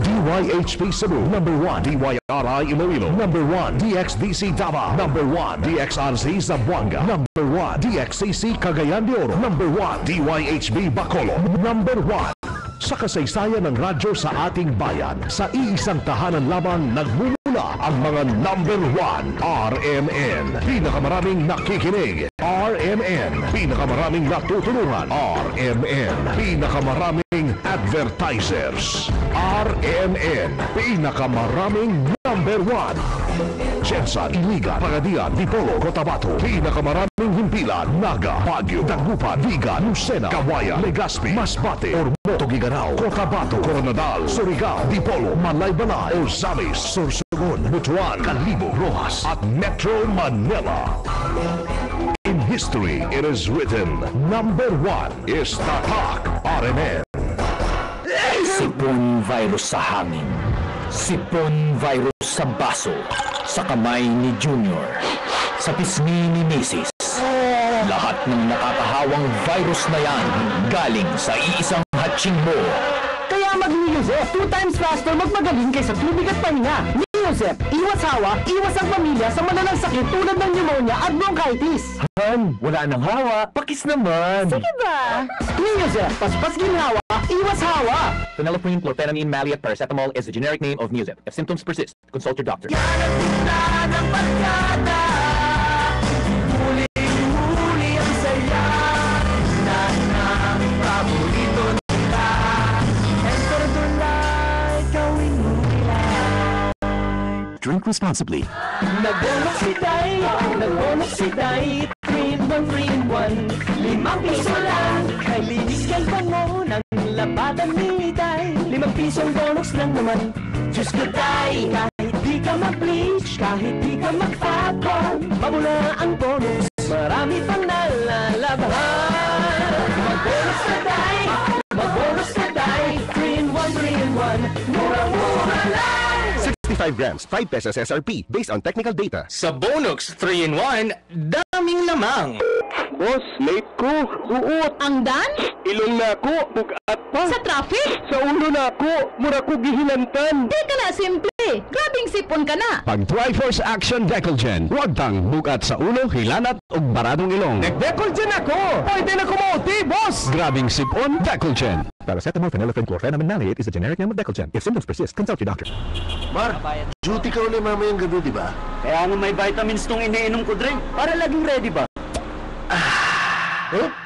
DYHP Cebu, number 1. DYRI Iloilo, number 1. DXDC Davao, number 1. DXRZ Zamboanga, number 1. DXCC Cagayan de Oro, number 1. DYHB Bacolod, number 1. Sa kasaysayan ng radyo sa ating bayan, sa iisang tahanan lamang nagmumula sila ang mga number 1. RMN, pinakamaraming nakikinig. RMN, pinakamaraming natutulungan. RMN, pinakamaraming advertisers. RMN, pinakamaraming number 1. Jensen, Iligan, Pagadian, Dipolo, Cotabato, pinakamaraming himpilan. Naga, Baguio, Dagupan, Viga, Lucena, Kawayan, Legazpi, Masbate, Ormoc, Tuguegarao, Cotabato, Coronadal, Surigao, Dipolo, Malaybalay, Ozamis, Sorsogon, Butuan, Calibo, Rojas, at Metro Manila. In history, it is written, number 1 is Tatak RMN. Sipon virus sa hangin. Sipon virus sa baso. Sa kamay ni Junior. Sa pisngi ni Mrs. Lahat ng nakakahawang virus na yan galing sa iisang hatching mo. Kaya mag-Neosep, 2 times faster magmagaling kaysa tubig at pahinga. Neosep, iwas hawa, iwas ang pamilya sa malalang sakit tulad ng pneumonia at bronchitis. Han, wala nang hawa. Pakis naman. Sige ba? Neosep, paspas ginhawa, iwas hawa. Phenylephrine, chlorphenamine, maleate, paracetamol is the generic name of Neosep. If symptoms persist, consult your doctor. Drink responsibly. Nagbonok si Tay, 3-in-1, 5 piso lang. Kay linis kay bango ng labatan ni Tay. 5 pisong bonus lang naman. Diyos ko Tay, kahit di ka mag-bleach, kahit di ka mag-fatbomb, mabula ang bonus, marami pang nalalabahan. Mag-bonus ka Tay, mag-bonus ka Tay, 3-in-1, mura-mura lang. 65 grams, 5 pesos SRP, based on technical data. Sa Bonux 3-in-1, daming lamang. Boss, late ko. Uot. Ang dan? Ilong na ako. Bugat pa. Sa traffic? Sa ulo na ako. Mura ko gihilantan. Di ka na simple. Grabing sipon ka na. Pag Triforce Action Decolgen, huwag tang bukat sa ulo, hilanat o baradong ilong. Nag-Decolgen ako. Pwede na kumuti, boss. Grabing sipon, Decolgen. Paracetamol, phenylephrine, chlorphenamine, maleate is the generic name of Decolgen. If symptoms persist, consult your doctor. Mar, duty ka ulit mamayang gabi, di ba? Kaya nga may vitamins tong iniinom ko, Dre. Para laging ready ba?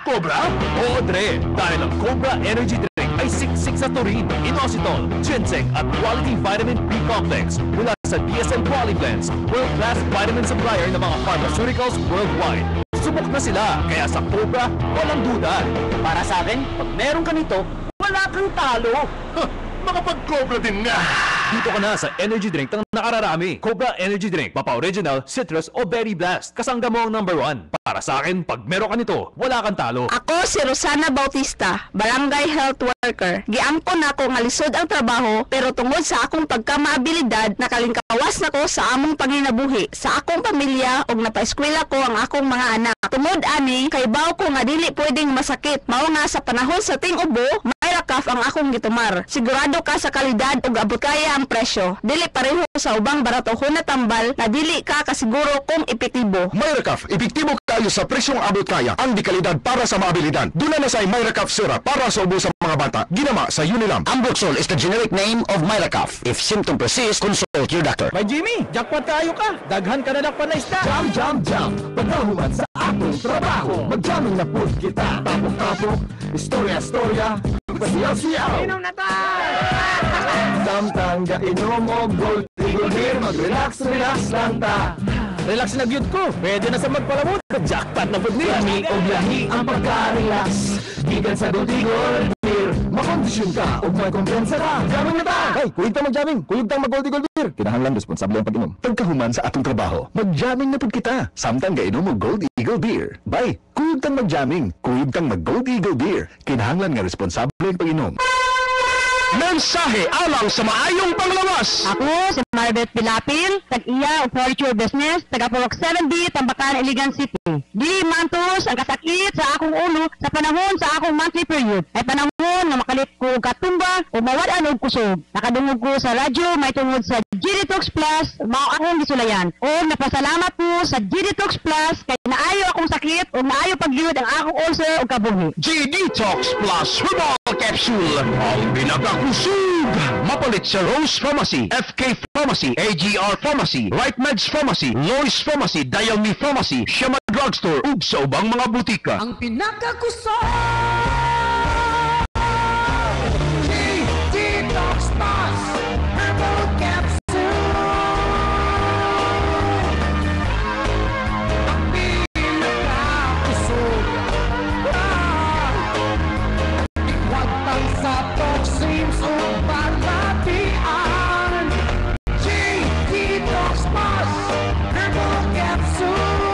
Cobra? Oo, Dre. Dahil ang Cobra Energy Drink ay siksik sa taurine, inositol, ginseng at quality vitamin B complex mula sa DSM Qualiblends, world-class vitamin supplier ng mga pharmaceuticals worldwide. Subok na sila, kaya sa Cobra, walang duda. Para sa akin, pag meron ka nito, wala kang talo. Makapag-Cobra din nga! Dito ka na sa energy drink ng nakararami. Cobra Energy Drink, Papa Original, Citrus o Berry Blast. Kasangga mo ang number 1. Para sa akin, pag meron ka nito, wala kang talo. Ako si Rosana Bautista, Barangay Health Worker. Giangkon ako nga lisod ang trabaho, pero tungod sa akong pagkamaabilidad, nakalingkawas nako sa among panginabuhi, sa akong pamilya ug napaeskwela ko ang akong mga anak. Tungod ani, kay baw ko nga dili pwedeng masakit. Mao nga sa panahon sa ting-ubo, Myracaf ang akong gitumar. Sigurado ka sa kalidad ug abot kaya ang presyo. Dili pareho sa ubang baratohon na tambal na dili ka kasiguro kung epektibo. Myracaf, epektibo kayo sa presyong abot kaya. Ang di kalidad para sa maabilidad. Dula na sa Myracaf syrup para sa ubo sa mga bata. Ginama sa Unilam. Ambroxol is the generic name of Myracaf. If symptom persist, consult your doctor. May Jimmy, jackpot tayo ka. Daghan ka na nakpan na isda. Jam! Pagkahuman sa atong trabaho. Mag-jamming na po kita. Tapok-tapok, istorya-storya, pasiyaw-siyaw. Inom na tayo! Samtang inom o gold eagle beer. Mag-relax lang ta. Relax na gyud ko. Pwede na sa magpalamot. Jackpot na pud ni. Lami o lahi ang pagka-relax. Gikan sa gold eagle beer. Makondisyon ka o may kumpiyansa ka. Jamming na ta! Hey, kuyog tang mag-jamming. Kuyog tang mag-gold eagle beer. Kinahanglan responsable ang pag-inom. Pagkahuman sa atong trabaho, mag-jamming na pud kita. Samtang gainom mo Gold Eagle Beer. Bye! Kuyog tang mag-jamming. Kuyog tang mag-Gold Eagle Beer. Kinahanglan nga responsable ang pag-inom. Mensahe alang sa maayong panglawas. Ako si Marbet Pilapil, tag-iya o furniture business, taga-Purok 7B, Tambacan, Iligan City. Di mantos ang kasakit sa akong ulo sa panahon sa akong monthly period. Ay panahon na makalit ko katumba o mawad og kusog. Nakadungog ko sa radyo, may tungod sa G-Detox Plus, mao akong gisulayan. O napasalamat ko sa G-Detox Plus kay naayo akong sakit o naayo pagliwad ang akong ulcer o kabuhi. G-Detox Plus Herbal Capsule. Ang pinakakusog. Mapalit sa Rose Pharmacy, FK Pharmacy, AGR Pharmacy, Right Meds Pharmacy, Lois Pharmacy, Dial Me Pharmacy, Shama Drugstore, ug sa ubang mga butika. Ang pinakagusto Detox Plus Herbal Capsule. Ang pinakagusto Iwagtang sa toxins o balatian. Detox Plus Herbal Capsule.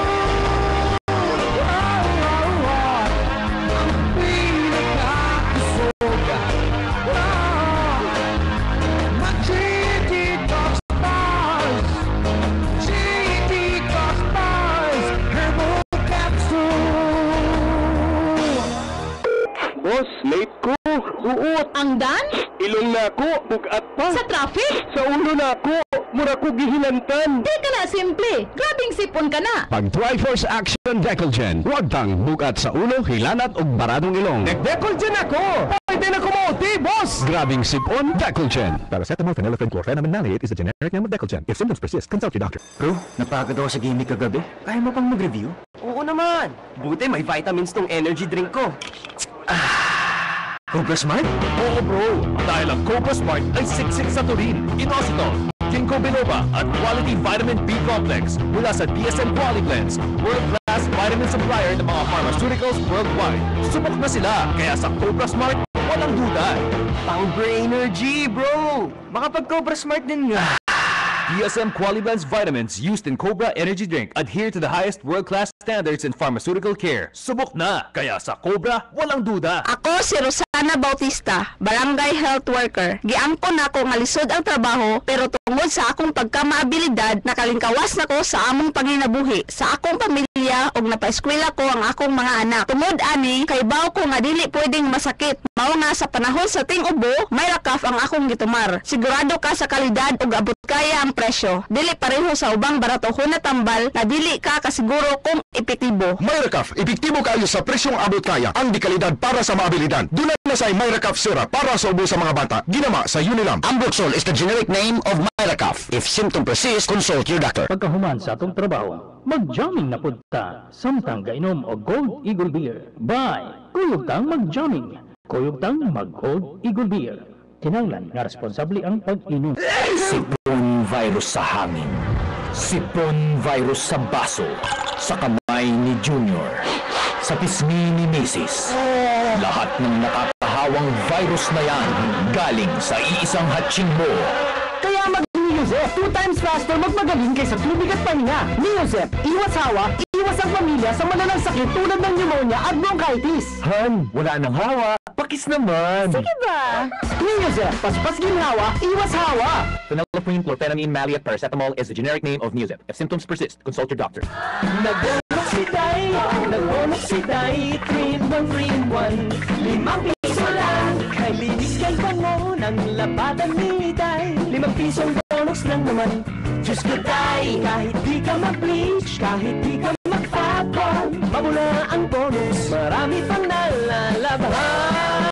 Boss, late ko. Uot. Ang dan? Ilong na ako. Bugat pa. Sa traffic? Sa ulo na ako. Mura ko gihilantan. Di ka na simple. Grabing sipon ka na. Pag Triforce Action Decolgen, huwag tang bugat sa ulo, hilanat o baradong ilong. Nag-Decolgen ako. Pwede na kumauti, boss. Grabing sipon, Decolgen. Paracetamol, phenylephrine, chlorphenamine maleate is the generic name of Decolgen. If symptoms persist, consult your doctor. Bro, napagod ako sa gimmick kagabi. Kaya mo pang mag-review? Oo naman. Buti may vitamins tong energy drink ko. Cobra Smart? Oo bro, dahil ang Cobra Smart ay siksik sa turin, inositol, ginkgo biloba at quality vitamin B complex mula sa DSM Qualiblends, world-class vitamin supplier ng mga pharmaceuticals worldwide. Subok na sila, kaya sa Cobra Smart, walang duda. Pang-brain energy, bro! Makapag-Cobra Smart din nga. DSM Qualiblends vitamins used in Cobra Energy Drink adhere to the highest world-class standards in pharmaceutical care. Subok na, kaya sa Cobra, walang duda. Ako si Rosana Bautista, Barangay Health Worker. Giangkon nako nga lisod ang trabaho pero tungod sa akong pagkamaabilidad nakalingkawas nako sa among panginabuhi, sa akong pamilya ug napaeskwela ko ang akong mga anak. Tungod ani kay baw ko nga dili pwedeng masakit. Mao nga sa panahon sa ting-ubo, may rakaf ang akong gitumar. Sigurado ka sa kalidad ug abot kaya ang presyo. Dili pareho sa ubang baratohon na tambal na dili ka kasiguro kung epektibo. Myracaf, epektibo kayo sa presyong abot kaya. Ang dekalidad para sa maabilidad. Dunay na sa Myracaf syrup para sa ubo sa mga bata. Ginama sa Unilam. Ambroxol is the generic name of Myracaf. If symptom persist, consult your doctor. Pagkahuman sa atong trabaho, mag-jamming na punta. Samtang gainom o Gold Eagle Beer. Bye! Kuyog tang mag-jamming. Kuyog tang mag-Gold Eagle Beer. Kinahanglan nga responsable ang pag-inom. Sipon virus sa hangin. Sipon virus sa baso. Sa kamay ni Junior. Sa pisngi ni Mrs. Lahat ng nakakahawang virus na yan galing sa iisang hatching mo. Kaya mag-Neosep, 2 times faster magmagaling kaysa tubig at pahinga. Neosep, iwas hawa, iwas ang pamilya sa malalang sakit tulad ng pneumonia at bronchitis. Han, wala nang hawa. Pakis naman. Sige ba? Neosep, paspas ginhawa, iwas hawa. Phenylephrine, chlorphenamine, maleate, paracetamol is the generic name of Neosep. If symptoms persist, consult your doctor. Nagbonok si Tay, 3-in-1, 5 piso lang. Kay linis kay bango ng labatan ni Tay. 5 pisong bonus lang naman. Diyos ko Tay, kahit di ka mag-bleach, kahit di ka mag-fatball, mamula ang bonus, marami pang nalalabahan.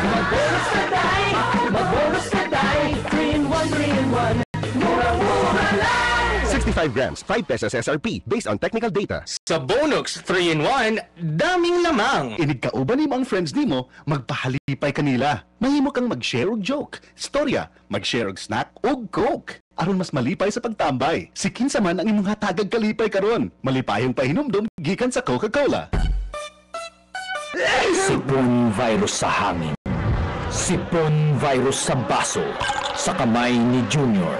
Mag-bonus ka Tay, mag-bonus ka Tay, 3-in-1, mura-mura lang. 65 grams, 5 pesos SRP, based on technical data. Sa Bonux 3-in-1, daming lamang. Inig ka uban ni mga friends nimo, magpahalipay kanila. Mahimo kang mag-share og joke, storya, mag-share og snack og coke. Aron mas malipay sa pagtambay. Si kinsa man ang imong hatagag kalipay karon. Malipayong pahinumdom gikan sa Coca-Cola. Sipon virus sa hangin. Sipon virus sa baso. Sa kamay ni Junior.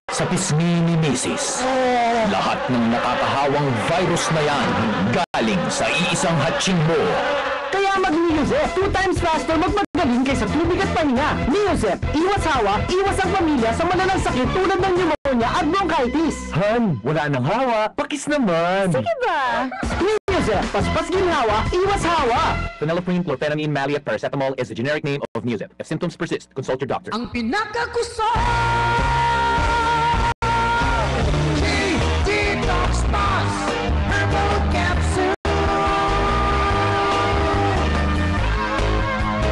Sa pisngi ni Mrs. Lahat ng nakakahawang virus na yan galing sa iisang hatching mo. Kaya mag-Neosep, 2 times faster magmagaling kaysa tubig at pahinga. Neosep, iwas hawa, iwas ang pamilya sa malalang sakit tulad ng pneumonia at bronchitis. Han, wala nang hawa. Pakis naman. Sige ba? Neosep, paspas ginhawa, iwas hawa. Phenylephrine, chlorphenamine, maleate, paracetamol is the generic name of Neosep. If symptoms persist, consult your doctor. Ang pinakagusto Detox Plus Herbal Capsule.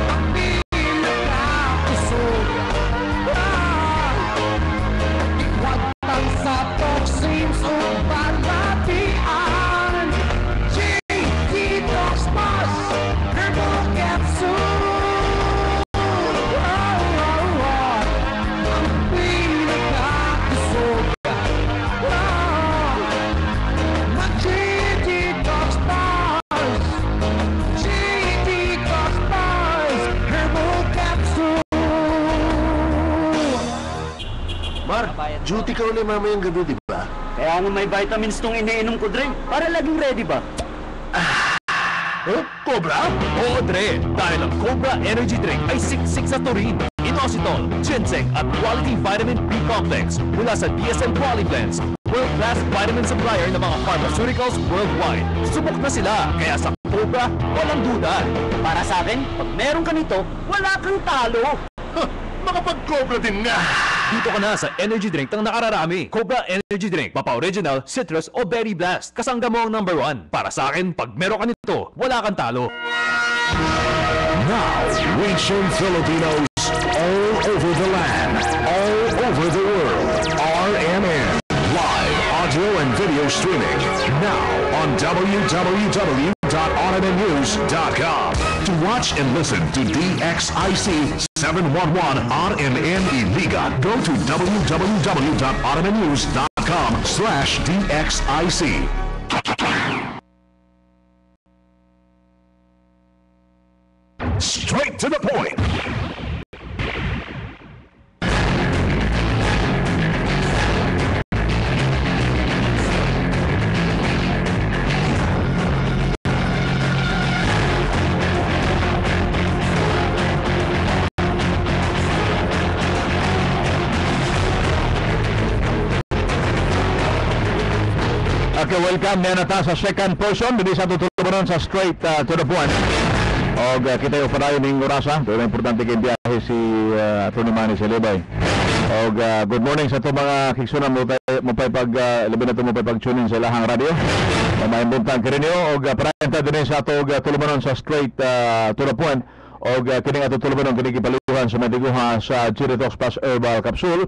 Ang pinakagusto Mar, duty ka ulit mamayang gabi, di ba? Kaya nga may vitamins tong iniinom ko, Dre. Para laging ready ba? Cobra? Oo, Dre. Dahil ang Cobra Energy Drink ay siksik sa taurine, inositol, ginseng at quality vitamin B complex mula sa DSM Qualiblends, world-class vitamin supplier ng mga pharmaceuticals worldwide. Subok na sila, kaya sa Cobra, walang duda. Para sa akin, pag meron ka nito, wala kang talo. Makapag-Cobra din nga! Dito ka na sa energy drink ng nakararami. Cobra Energy Drink, Papa Original, Citrus o Berry Blast. Kasangga mo ang number 1. Para sa akin, pag meron ka nito, wala kang talo. Now, reaching Filipinos all over the land, all over the world. RMN. Live audio and video streaming. Now on www.rmnnews.com. To watch and listen to DXIC 711 RMN Iliga, go to www.rmnnews.com/DXIC. Straight to the point. Okay, welcome na nata sa second portion. Dili sa tutulubanon sa straight to the point. O kita yung parayon ng orasa. Pero importante kayong biyahe si Tony Manny sa Libay. O good morning sa ito mga kiksunan mo pa'y labi na ito mo pa'y pag-tuning sa ilahang radio. May buntang kirinyo. O parayon ta din sa ito tulubanon sa straight to the point. O kining ato tulubanon kinikipaluhan sa madiguha sa Chiritox Plus Herbal Capsule.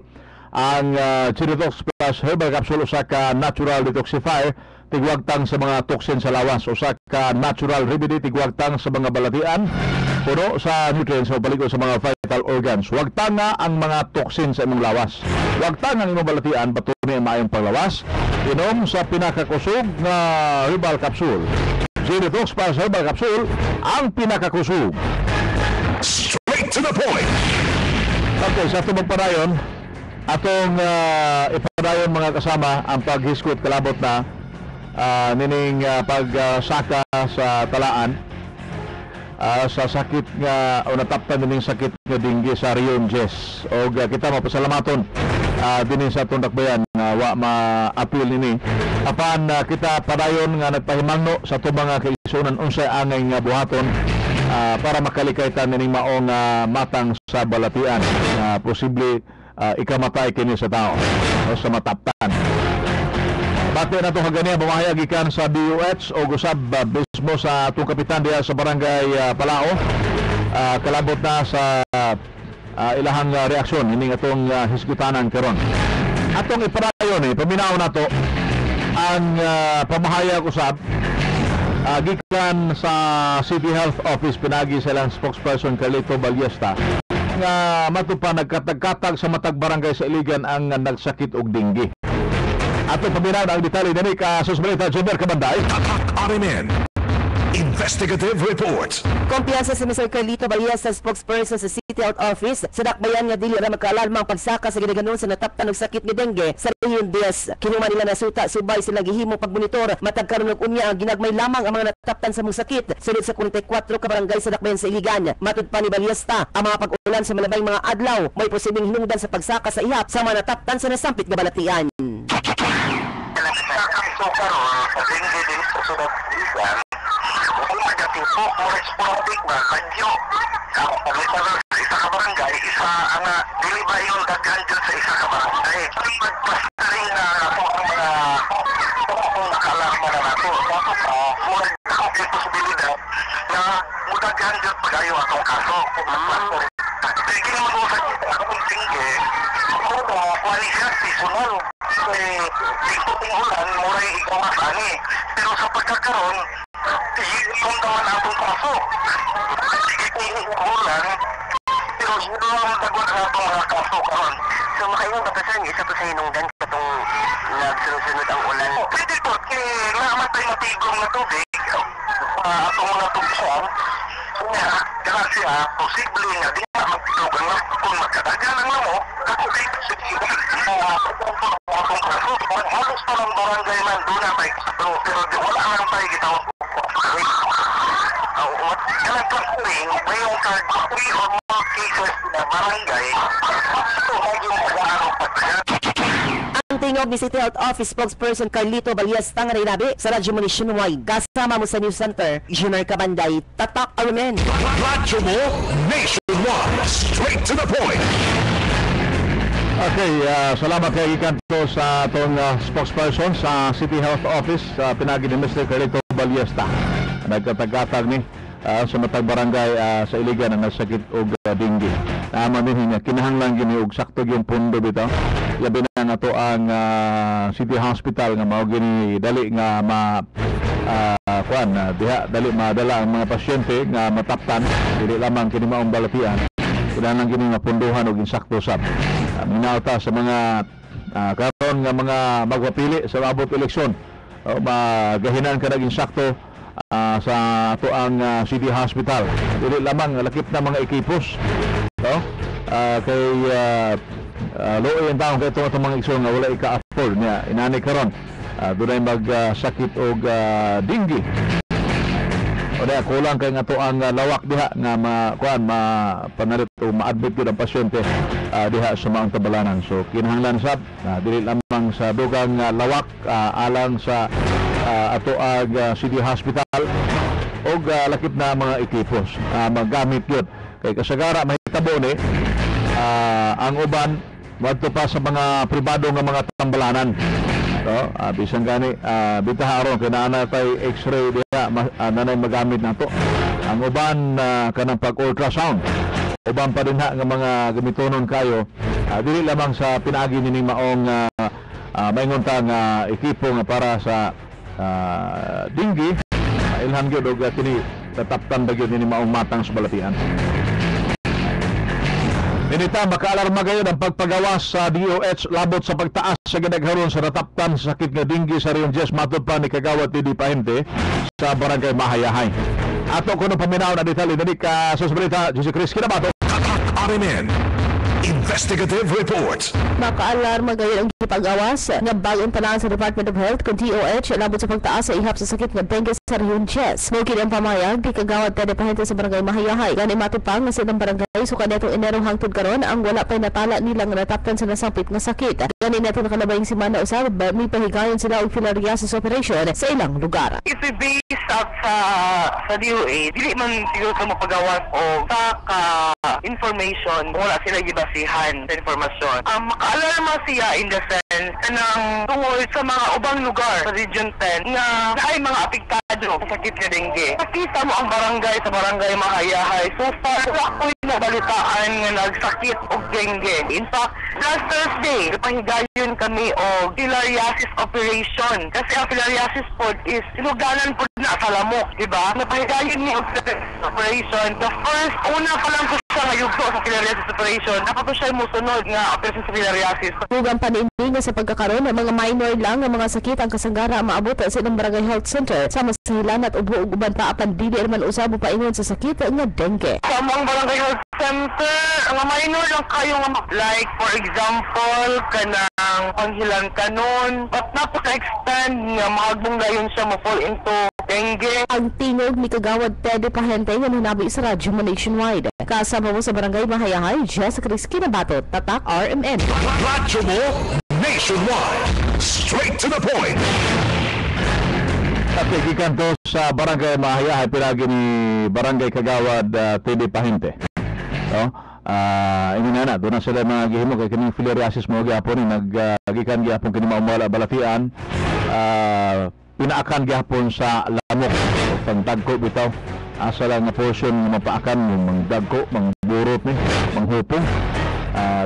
Ang Chiritox Plus Herbal Capsule usa ka natural detoxifier tigwagtang sa mga toxin sa lawas, usa ka natural remedy tigwagtang sa mga balatian, puno sa nutrients o paligod sa mga vital organs. Wagtang nga ang mga toxin sa imong lawas. Wagtang ang imong balatian patunay ang maayong panglawas. Inom sa pinakakusog na herbal capsule. Chiritox Plus Herbal Capsule, ang pinakakusog. Straight to the point. Okay, sa tumang parayon atong ipadayon mga kasama ang paghiskot kalabot na nining pagsaka sa talaan sa sakit nga o nataptan nining sakit nga dinggi sa Rion Jess. O kita mapasalamaton dinhi sa atong dakbayan nga wa ma-appeal nini apan kita padayon nga nagpahimangno sa atong mga kaigsunan unsay angay nga buhaton para makalikaytan nining maong matang sa balatian na posible ikamatay kini sa tao o sa mataptan. Bati na itong haganiya, bumahayag ikan sa DOH o gusab mismo sa itong kapitan diya sa barangay Palao. Kalabot na sa ilahang reaksyon, hindi itong hisgutanan karon. Atong ipadayon paminaw na to ang pamahayag usab gikan sa City Health Office, pinagi silang spokesperson Carlito Ballesta nga matupa nagkatag-katag sa matag barangay sa Iligan ang nagsakit og dinggi. Ato paminaw ang detalye nini ka Susmarita Junior Kabanday. RMN Investigative Report. Kumpiyansa si Mr. Carlito Ballesta, spokesperson sa City Health Office, sa dakbayan nga dili ra makaalarmang pagsaka sa gidaganon sa nataptan og sakit nga dengue sa Rion Diaz. Kinuman nila nasuta subay sila gihimo pagmonitor matag karon og unya ang ginagmay lamang ang mga nataptan sa mong sakit sulod sa 44 ka barangay sa dakbayan sa Iligan. Matud pa ni Ballesta, ang mga pag-ulan sa malabay mga adlaw may posibleng hinungdan sa pagsaka sa ihap sa mga nataptan sa nasampit nga balatian. So karon sa dengue din sa sudat Iligan, kung magatipo mo responding ba kadyo ang paglisar sa isa ka barangay, isa ang dili ba yung daghan dyan sa isa ka barangay. Magpastaring na ako ang mga kung nakaalarma na nato. Tapos muna ako yung posibilidad na mudaghan dyan pag-ayo atong kaso. Tigil mo sa akong tingge, muna wali siya seasonal. Tingkuting ulan, muray ikawas ani. Pero sa pagkakaroon, yung dawan atong kaso. Tingkuting ulan, pero yun ang dagwan atong mga kaso karon. So makayong batasan, isa to sa hinungdan katong nagsunod-sunod ang ulan. Pwede po, namatay matigong na tubig, atong mga tubsan, kasi posible nga di na magtulugan na kung magkadagan ang lamo, ako dito sa Halos pa ng barangay man doon na tayo pero wala lang tayo gitawang kalagkasuring may yung 3 or more cases na barangay ito yung pag-aarong pagkaya. Ang tingog ni City Health Office spokesperson Carlito Balias Tangray Nabi sa Radyo mo Nationwide. Kasama mo sa News Center, Junior Kabanday, Tatak Armen. Radyo mo Nationwide, straight to the point. Okay, salamat kay Ikanto sa itong spokesperson sa City Health Office sa pinagi ni Mr. Carlito Baliesta. Nagkatag-katag ni sa matag barangay sa Iligan na nasakit og dengue. Naman din niya kinahanglan gini og sakto yung pundo bitaw. Labi na nga to ang City Hospital nga mao gini dali nga diha dali madala ang mga pasyente nga mataptan dili lamang kini maong balatian. Kinahanglan gini nga punduhan og insakto sab. Minauta sa mga karon nga mga magpapili sa abot eleksyon. Magahinan ka naging sakto sa ato ang City Hospital. Dili lamang lakip na mga ekipos. No? Kay looy ang taong kay itong mga igsoon nga wala ika-afford niya. Inani karon doon ay magsakit og dengue. O dahil kulang kay nga to ang lawak diha nga panalit o ma-admit yun ang pasyente diha sa maong tabalanan. So kinahanglan sab dili lamang sa dugang lawak alang sa ato ang City Hospital o lakip na mga ekipos magamit yun. Kay kasagara mahitabo ni ang uban wadto pa sa mga pribado nga mga tambalanan. So, bisan gani bitaha aron kay naa tay X-ray diha nanay magamit nato. Ang uban kanang pag-ultrasound. Uban pa din nga mga gamitonon kayo dili lamang sa pinaagi ni maong maingon ta nga ekipo nga para sa dengue ilhan gyud og kini tataptan ba gyud ni maong matang sa balatian. Inita makaalarma gayud ang pagpagawas sa DOH labot sa pagtaas sa ginagharon sa nataptan sa sakit nga dengue sa Rion Jess matod pa ni Kagawad Tidi Pahente sa barangay Mahayahay. Ato kuno paminaw na detalye dali ka sa balita Jose Chris Kinabato. RMN Investigative Report. Makaalarma gayud ang pag-awas nga bagong tanan sa Department of Health kung DOH labot sa pagtaas sa ihap sa sakit nga dengue sa Rion Jess. Mukid ang pamayag di Kagawad Tidi Pahente sa barangay Mahayahay. Gani matupang nga silang barangay so kanetong Enero hangtod karon ang wala pay natala nilang nataptan sa nasangpit nga sakit. Gani nato nakalabayng semana usab may pahigayon sila og filariasis operation sa ilang lugar. If we base up sa DOA, dili man siguro sa mapagawas o sa information wala sila gibasihan sa informasyon. Makaalarma siya in the sense kanang tungod sa mga ubang lugar sa Region 10 na ay mga apektado sa sakit nga dengue. Nakita mo ang barangay sa barangay Mahayahay. So far, wala ko nabalitaan nga nagsakit og dengue. In fact, last Thursday, napahigayon kami og filariasis operation. Kasi ang filariasis po is sinuganan po na sa lamok, diba? Napahigayon ni og operation. The first, una pa lang ko siya ngayugto sa filariasis operation. Dapat siya musunod nga operation sa filariasis. Hugang panindi nga sa pagkakaroon ng mga minor lang ng mga sakit ang kasangara maabot sa ilang barangay health center. Sama sa hilan at ubo uban pa apan dili man usab pa ingon sa sakit nga dengue. Sa mga barangay health center, ang minor lang kayo nga like for example kanang panghilang kanon, but napaka-extend nga mahagbong dayon siya mo fall into dengue. Ang tingog ni Kagawad Tedi Pahente nga hinabi sa Radyo mo Nationwide. Kasama mo sa barangay Mahayahay, Jessica Chris Kinabato, Tatak RMN. Radyo mo Nationwide, straight to the point. At ikikanto sa barangay Mahayahay pinagi ni barangay Kagawad Tedi Pahente. So, inina doon na sila mga gihimo kay kining filariasis mo gyapon naggikan gyapon kini maumala balatian pinaakan gyapon sa lamok pangdagko bitaw asa lang nga portion nga mapaakan yung mangdagko mangburot ni manghupong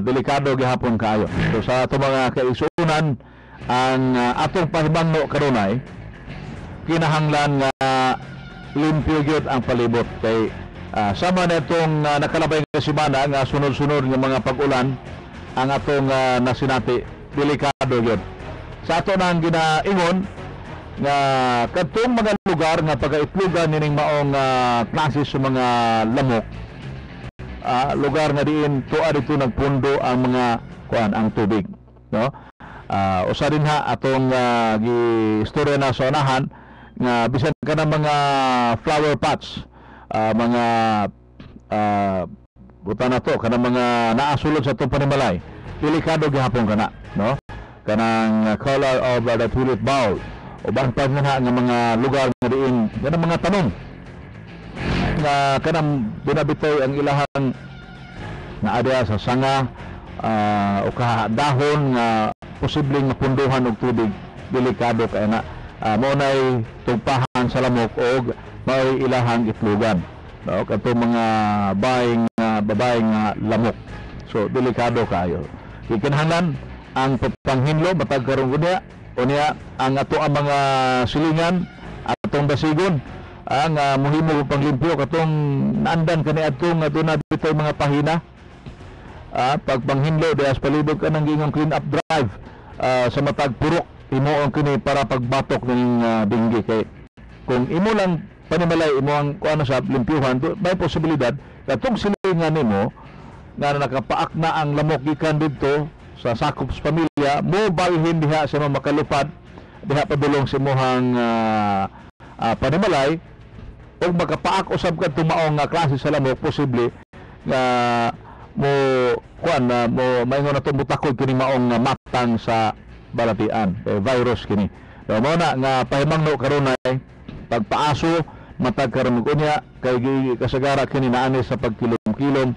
delikado gyapon kaayo. So sa ato mga kaisunan ang atong pahibangno kanunay kinahanglan nga limpyo gyud ang palibot kay sama na itong nakalabay nga semana nga sunod-sunod nga mga pag-ulan ang atong nasinati delikado yun. Sa ato nang ginaingon nga kadtong mga lugar nga pagaitlugan nining maong klase sa mga lamok lugar nga diin tuwa dito nagpundo ang mga ang tubig. no? Usa din ha atong gi-istorya na sa unahan nga bisan ka ng mga flower pots, mga buta na to kanang mga naasulod sa itong panimalay, delikado gihapon kana, no? Kanang color of the tulip bowl o bangpag nga mga lugar nga diin kanang mga tanom nga kanang binabitoy ang ilahang na adya sa sanga o dahon nga posibleng mapunduhan og tubig, delikado kay na mao nay tugpahan sa lamok o may ilahang itlugan, no? Kato mga babaeng lamok, so delikado kayo. Ikinahanglan ang pagpanghinlo matag karon unya ang ato ang mga silingan atong basigon ang muhimo panglimpyo katong naandan kani atong aduna bitoy mga pahina. Pagpanghinlo dias palibot ka ng gingong clean up drive sa matag purok imo ang kini para pagbatok ng dengue. Kay kung imo lang panimalay imo ang kuano sa limpyuhan, may posibilidad katong silingan nimo nga nakapaak na ang lamok gikan didto sa sakop sa pamilya mo balhin diha sa mga makalupad diha padulong sa imong panimalay o makapaak usab ka tumaong nga klase sa lamok, posible nga mo maingon na to mutakod kini maong matang sa balatian, virus kini. So mo na nga pahimangno karon ay pagpaaso matag karon kunya kay kasagara kini naani sa pagkilom-kilom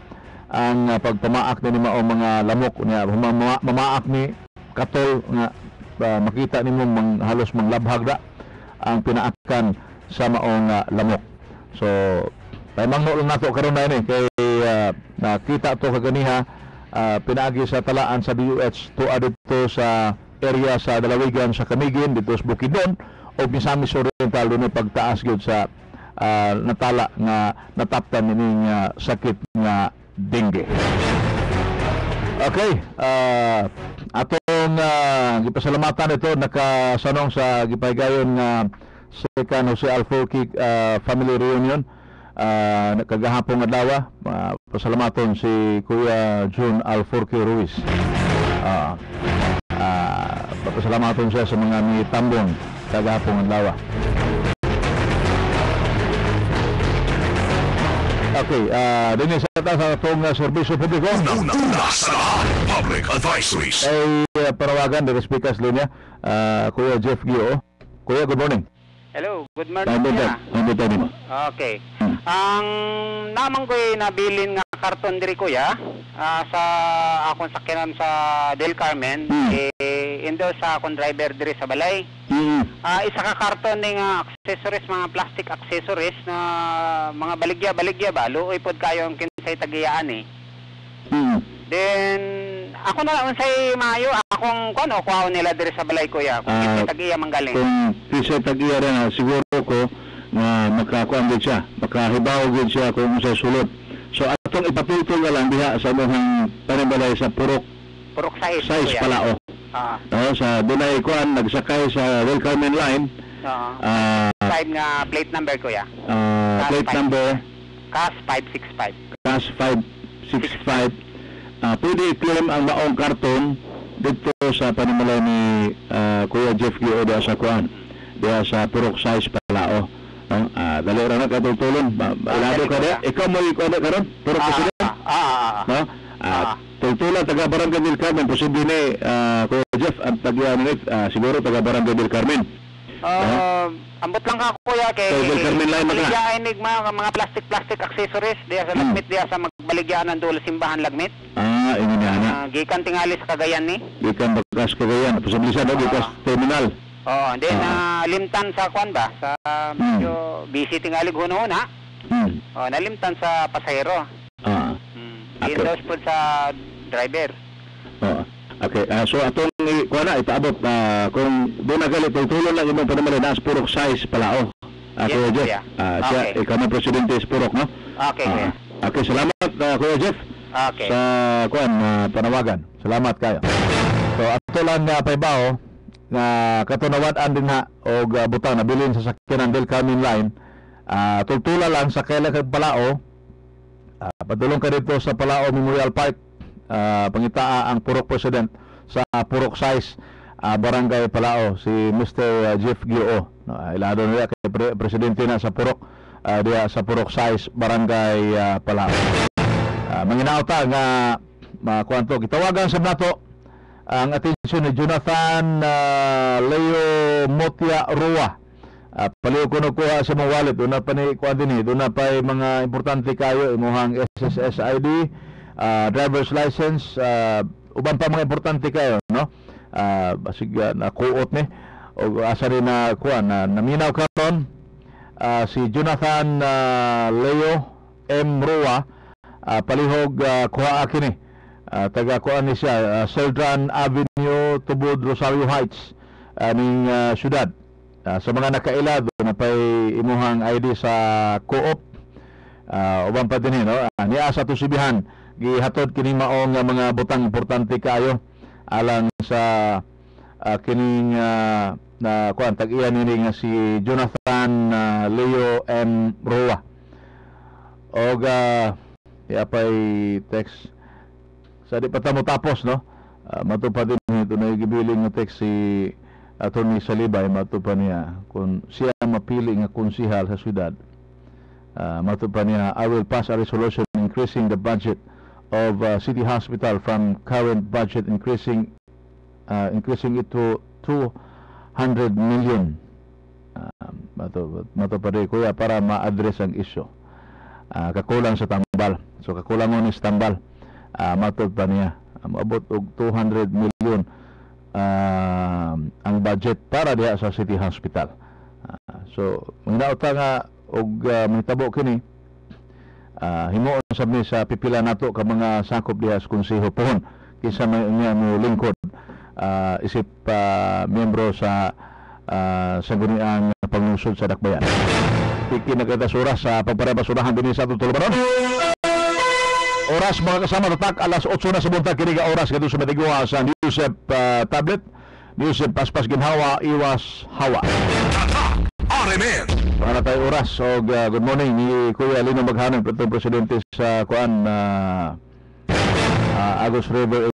ang pagpamaak ni maong mga lamok niya mamaak ni katol nga makita nimo halos manglabhag da ang pinaakan sa maong lamok. So pahimangno lang nato karon na ini kay nakita to kaganiha pinaagi sa talaan sa DOH to adto sa area sa Dalawigan sa Camiguin dito sa Bukidnon o Misamis Oriental doon pagtaas gyud sa natala nga nataptan nining sakit nga dengue. Okay, atong gipasalamatan ito nakasanong sa gipahigayon nga second Jose Alforque family reunion kagahapon adlaw. Pasalamaton si Kuya June Alforque Ruiz. Pasalamaton siya sa mga mitambong kagahapon adlaw. Okay, din sa itong serbisyo publiko. Una sa lahat, public advisories. Ay parawagan dari speakers linya, Kuya Jeff Gio. Kuya, good morning. Hello, good morning. Okay. Ang namang ko'y nabilin nga karton diri kuya sa akong sakyanan sa Del Carmen indo sa akong driver diri sa balay. Isa ka karton ning accessories, mga plastic accessories na mga baligya ba luoy pod kayo ang kinsay tagiyaan Then ako na lang unsay maayo akong kuha nila diri sa balay kuya kung kinsay tagiya manggaling. Kung kinsay tagiya rin siguro ko na makakuan din siya, makahibaw din siya kung sa sulod. So atong ipatutol na lang diha sa mga panibalay sa purok size palao. Sa dunay kuan nagsakay sa Del Carmen line. 5 nga plate number kuya. Plate number CAS 565. CAS 565. Pwede i-claim ang maong karton dito sa panimalay ni Kuya Jeff Gio diha sa kuan. Diha sa purok size palao. Dali ra na katulon. Ilado ka diha. Ikaw mo ikuan karon? Purok president? No? Tultulan taga Barangay del Carmen, posible ni Kuya Jeff ang taga siguro taga Barangay del Carmen. Ambot lang ka kuya kay Del Carmen line baligyan nig mga plastic accessories diya sa lagmit diya sa magbaligyan ng dulo simbahan lagmit. Ini na. Gikan tingali sa Cagayan ni. Gikan bakas Cagayan, posible siya gikas terminal. Then limtan sa kuan ba sa medyo busy tingali hunahuna. Nalimtan sa pasahero. Indos po sa driver. Okay, so atong kuha na ipaabot kung doon na galit tulong lang imong panamalay na purok size palao. Kuya Jeff, siya ikaw na presidente sa purok, no? Okay, kuya. Okay, salamat Kuya Jeff. Okay. Sa kuan panawagan. Salamat kayo. So ato lang paibaw nga katunawan din ha og butang nabilin sa sakyanan Del Carmen line. Tultula lang sa kaila kag palao. Padulong ka dito sa Palao Memorial Park, pangitaa ang purok president sa Purok Size, Barangay Palao, si Mr. Jeff Gio. No, ilado nila kay presidente na sa Purok, diya sa Purok Size, Barangay Palao. Manginauta nga kwanto gitawagan sa nato ang atensyon ni Jonathan Leo Motia Rua. Paliw ko kuha sa mga wallet, doon na pa ni kuha din doon na pa mga importante kayo, imuhang SSS ID, driver's license, uban pa mga importante kayo, no? Basig na kuot ni o asa rin na kuha na naminaw karon si Jonathan Leo M. Rua, palihog kuha kini, taga kuha ni siya, Celdran Avenue, Tubod, Rosario Heights, ning syudad. Sa mga nakailado na pa'y imuhang ID sa co-op, uban pa din no? Niya sa tusibihan gihatod kining maong mga butang importante kayo alang sa kining na kuan tag-iya nini nga si Jonathan Leo M. Roa. Og pa'y text sa di pa tamo tapos, no? Matupad din ito na gibiling nga text si Attorney Salibay, matupa niya kung siya mapili nga konsihal sa syudad, matupa niya, I will pass a resolution increasing the budget of City Hospital from current budget increasing it to 200 million. Matupa rin kuya para ma-address ang issue. Kakulang sa tambal, so kakulang mo ni tambal, matupa niya maabot og 200 million ang budget para diha sa City Hospital. So manginauta nga og mahitabo kini, himuon sab ni sa pipila nato ka mga sakop diha sa konseho pohon kisa niya mo lingkod isip miyembro sa sangguniang panglusod sa dakbayan. Piki nagkatasuras sa pagparebasurahan din sa tutulubanon. Oras mga kasama, tatak alas 8 na sa buntag, kiniga oras kadto sa matigwa sa Newsep tablet, Newsep paspas ginhawa, iwas hawa. RMN. Para tayo oras, so good morning ni Kuya Lino Maghanon, Presidente sa Kuan Agus River